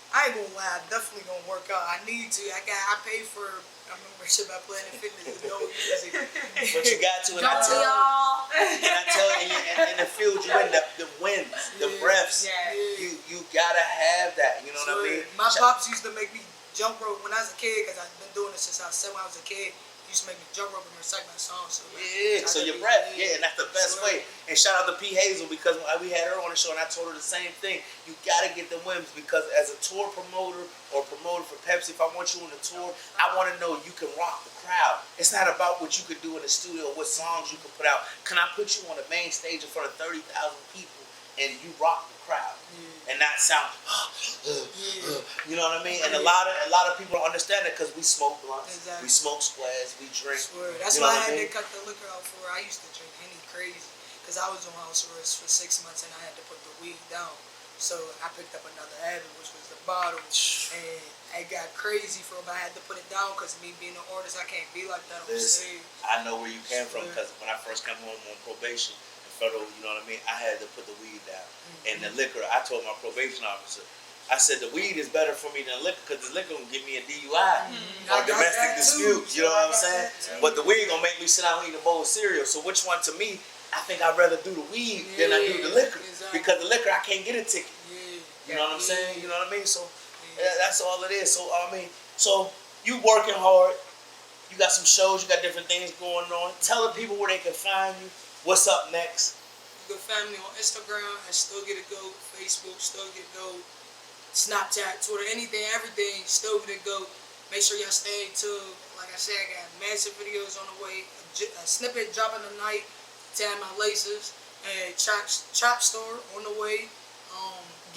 I ain't gonna lie, I definitely gonna work out. I need to. I pay for a membership at Planet Fitness with no music. But you got to. And Don't we all? And I tell you, and the field you in, the winds, the breaths, you gotta have that. You know what I mean? My pops used to make me jump rope when I was a kid, because I've been doing this since I was 7 when I was a kid. He used to make me jump rope and recite my songs. So your breath, and that's the best way. And shout out to P. Hazel, because we had her on the show and I told her the same thing. You gotta get the whims, because as a tour promoter or promoter for Pepsi, if I want you on the tour, I want to know you can rock the crowd. It's not about what you could do in the studio, what songs you can put out. Can I put you on the main stage in front of 30,000 people and you rock the crowd and not sound, you know what I mean? And a lot of people don't understand it, because we smoke blunts, we smoke squares, we drink. That's why I had to cut the liquor out for. I used to drink Henny crazy, because I was on house arrest for 6 months and I had to put the weed down. So I picked up another habit, which was the bottle, and it got crazy for me. I had to put it down, because me being an artist, I can't be like that on stage. I know where you came from, because when I first came home on probation, federal, you know what I mean, I had to put the weed down. And the liquor, I told my probation officer, I said, the weed is better for me than liquor, because the liquor will give me a DUI or domestic dispute. You know what I'm saying? But the weed gonna make me sit down and eat a bowl of cereal. So which one, to me, I think I'd rather do the weed than I do the liquor, because the liquor I can't get a ticket. You know what I'm saying? You know what I mean? So that's all it is. So so you working hard. You got some shows. You got different things going on. Tell the people where they can find you. What's up next? You can find me on Instagram at Still Get It Go, Facebook Still Get It Go, Snapchat, Twitter, anything, everything, Still Get It Go. Make sure y'all stay tuned. Like I said, I got massive videos on the way. A snippet dropping tonight, Tie My Laces, and Chop Store on the way.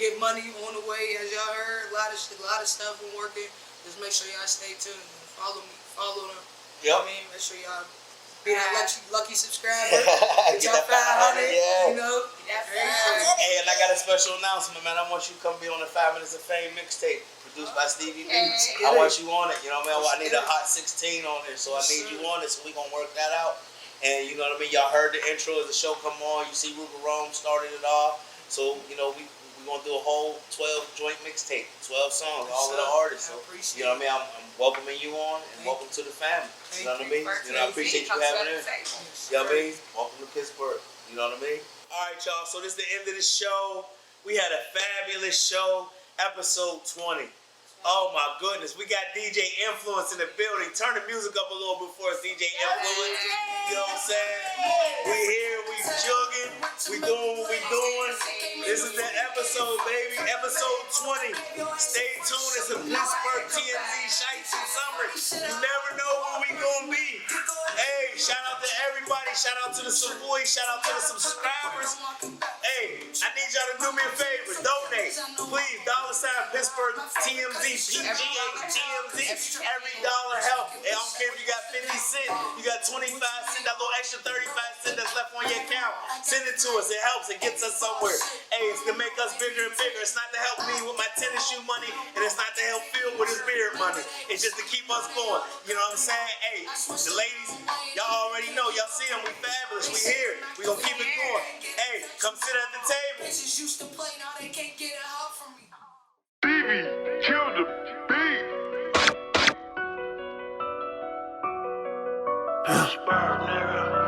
Get Money on the way, as y'all heard. A lot of stuff I'm working. Just make sure y'all stay tuned and follow me, follow them. Yep. I mean, make sure y'all be that lucky subscriber. Get y'all 500. You know. Hey, and I got a special announcement, man. I want you to come be on the 5 Minutes of Fame mixtape produced by Stevie B. I want you on it. You know what I mean? I need a hot 16 on it, so I need you on it. So we gonna work that out. And you know what I mean? Y'all heard the intro as the show come on. You see Ruger Rome started it off. So, you know, we're going to do a whole 12 joint mixtape, 12 songs, all of the artists. So, you know what I mean? I'm welcoming you on and welcome to the family. You know what I mean? You know, I appreciate you having it. You know what I mean? Welcome to Pittsburgh. You know what I mean? All right, y'all. So this is the end of the show. We had a fabulous show, episode 20. Oh my goodness, we got DJ Influence in the building. Turn the music up a little bit for us, DJ Influence. You know what I'm saying? We here, we jugging, we doing what we doing. This is the episode, baby, episode 20. Stay tuned, it's a Pittsburgh TMZ Shites in summer. You never know where we gonna be. Hey, shout out to everybody, shout out to the Savoy, shout out to the subscribers. Hey, I need y'all to do me a favor, donate. Please, $ Pittsburgh TMZ. PGA TMZ. Every dollar helps. I don't care if you got 50 cents, you got 25 cents, that little extra 35 cents that's left on your account. Send it to us. It helps. It gets us somewhere. Hey, it's to make us bigger and bigger. It's not to help me with my tennis shoe money, and it's not to help Phil with his beard money. It's just to keep us going. You know what I'm saying? Hey, the ladies, y'all already know. Y'all see them. We fabulous. We here. We gonna keep it going. Hey, come sit at the table. BB, kill the beat. Pittsburgh, nigga.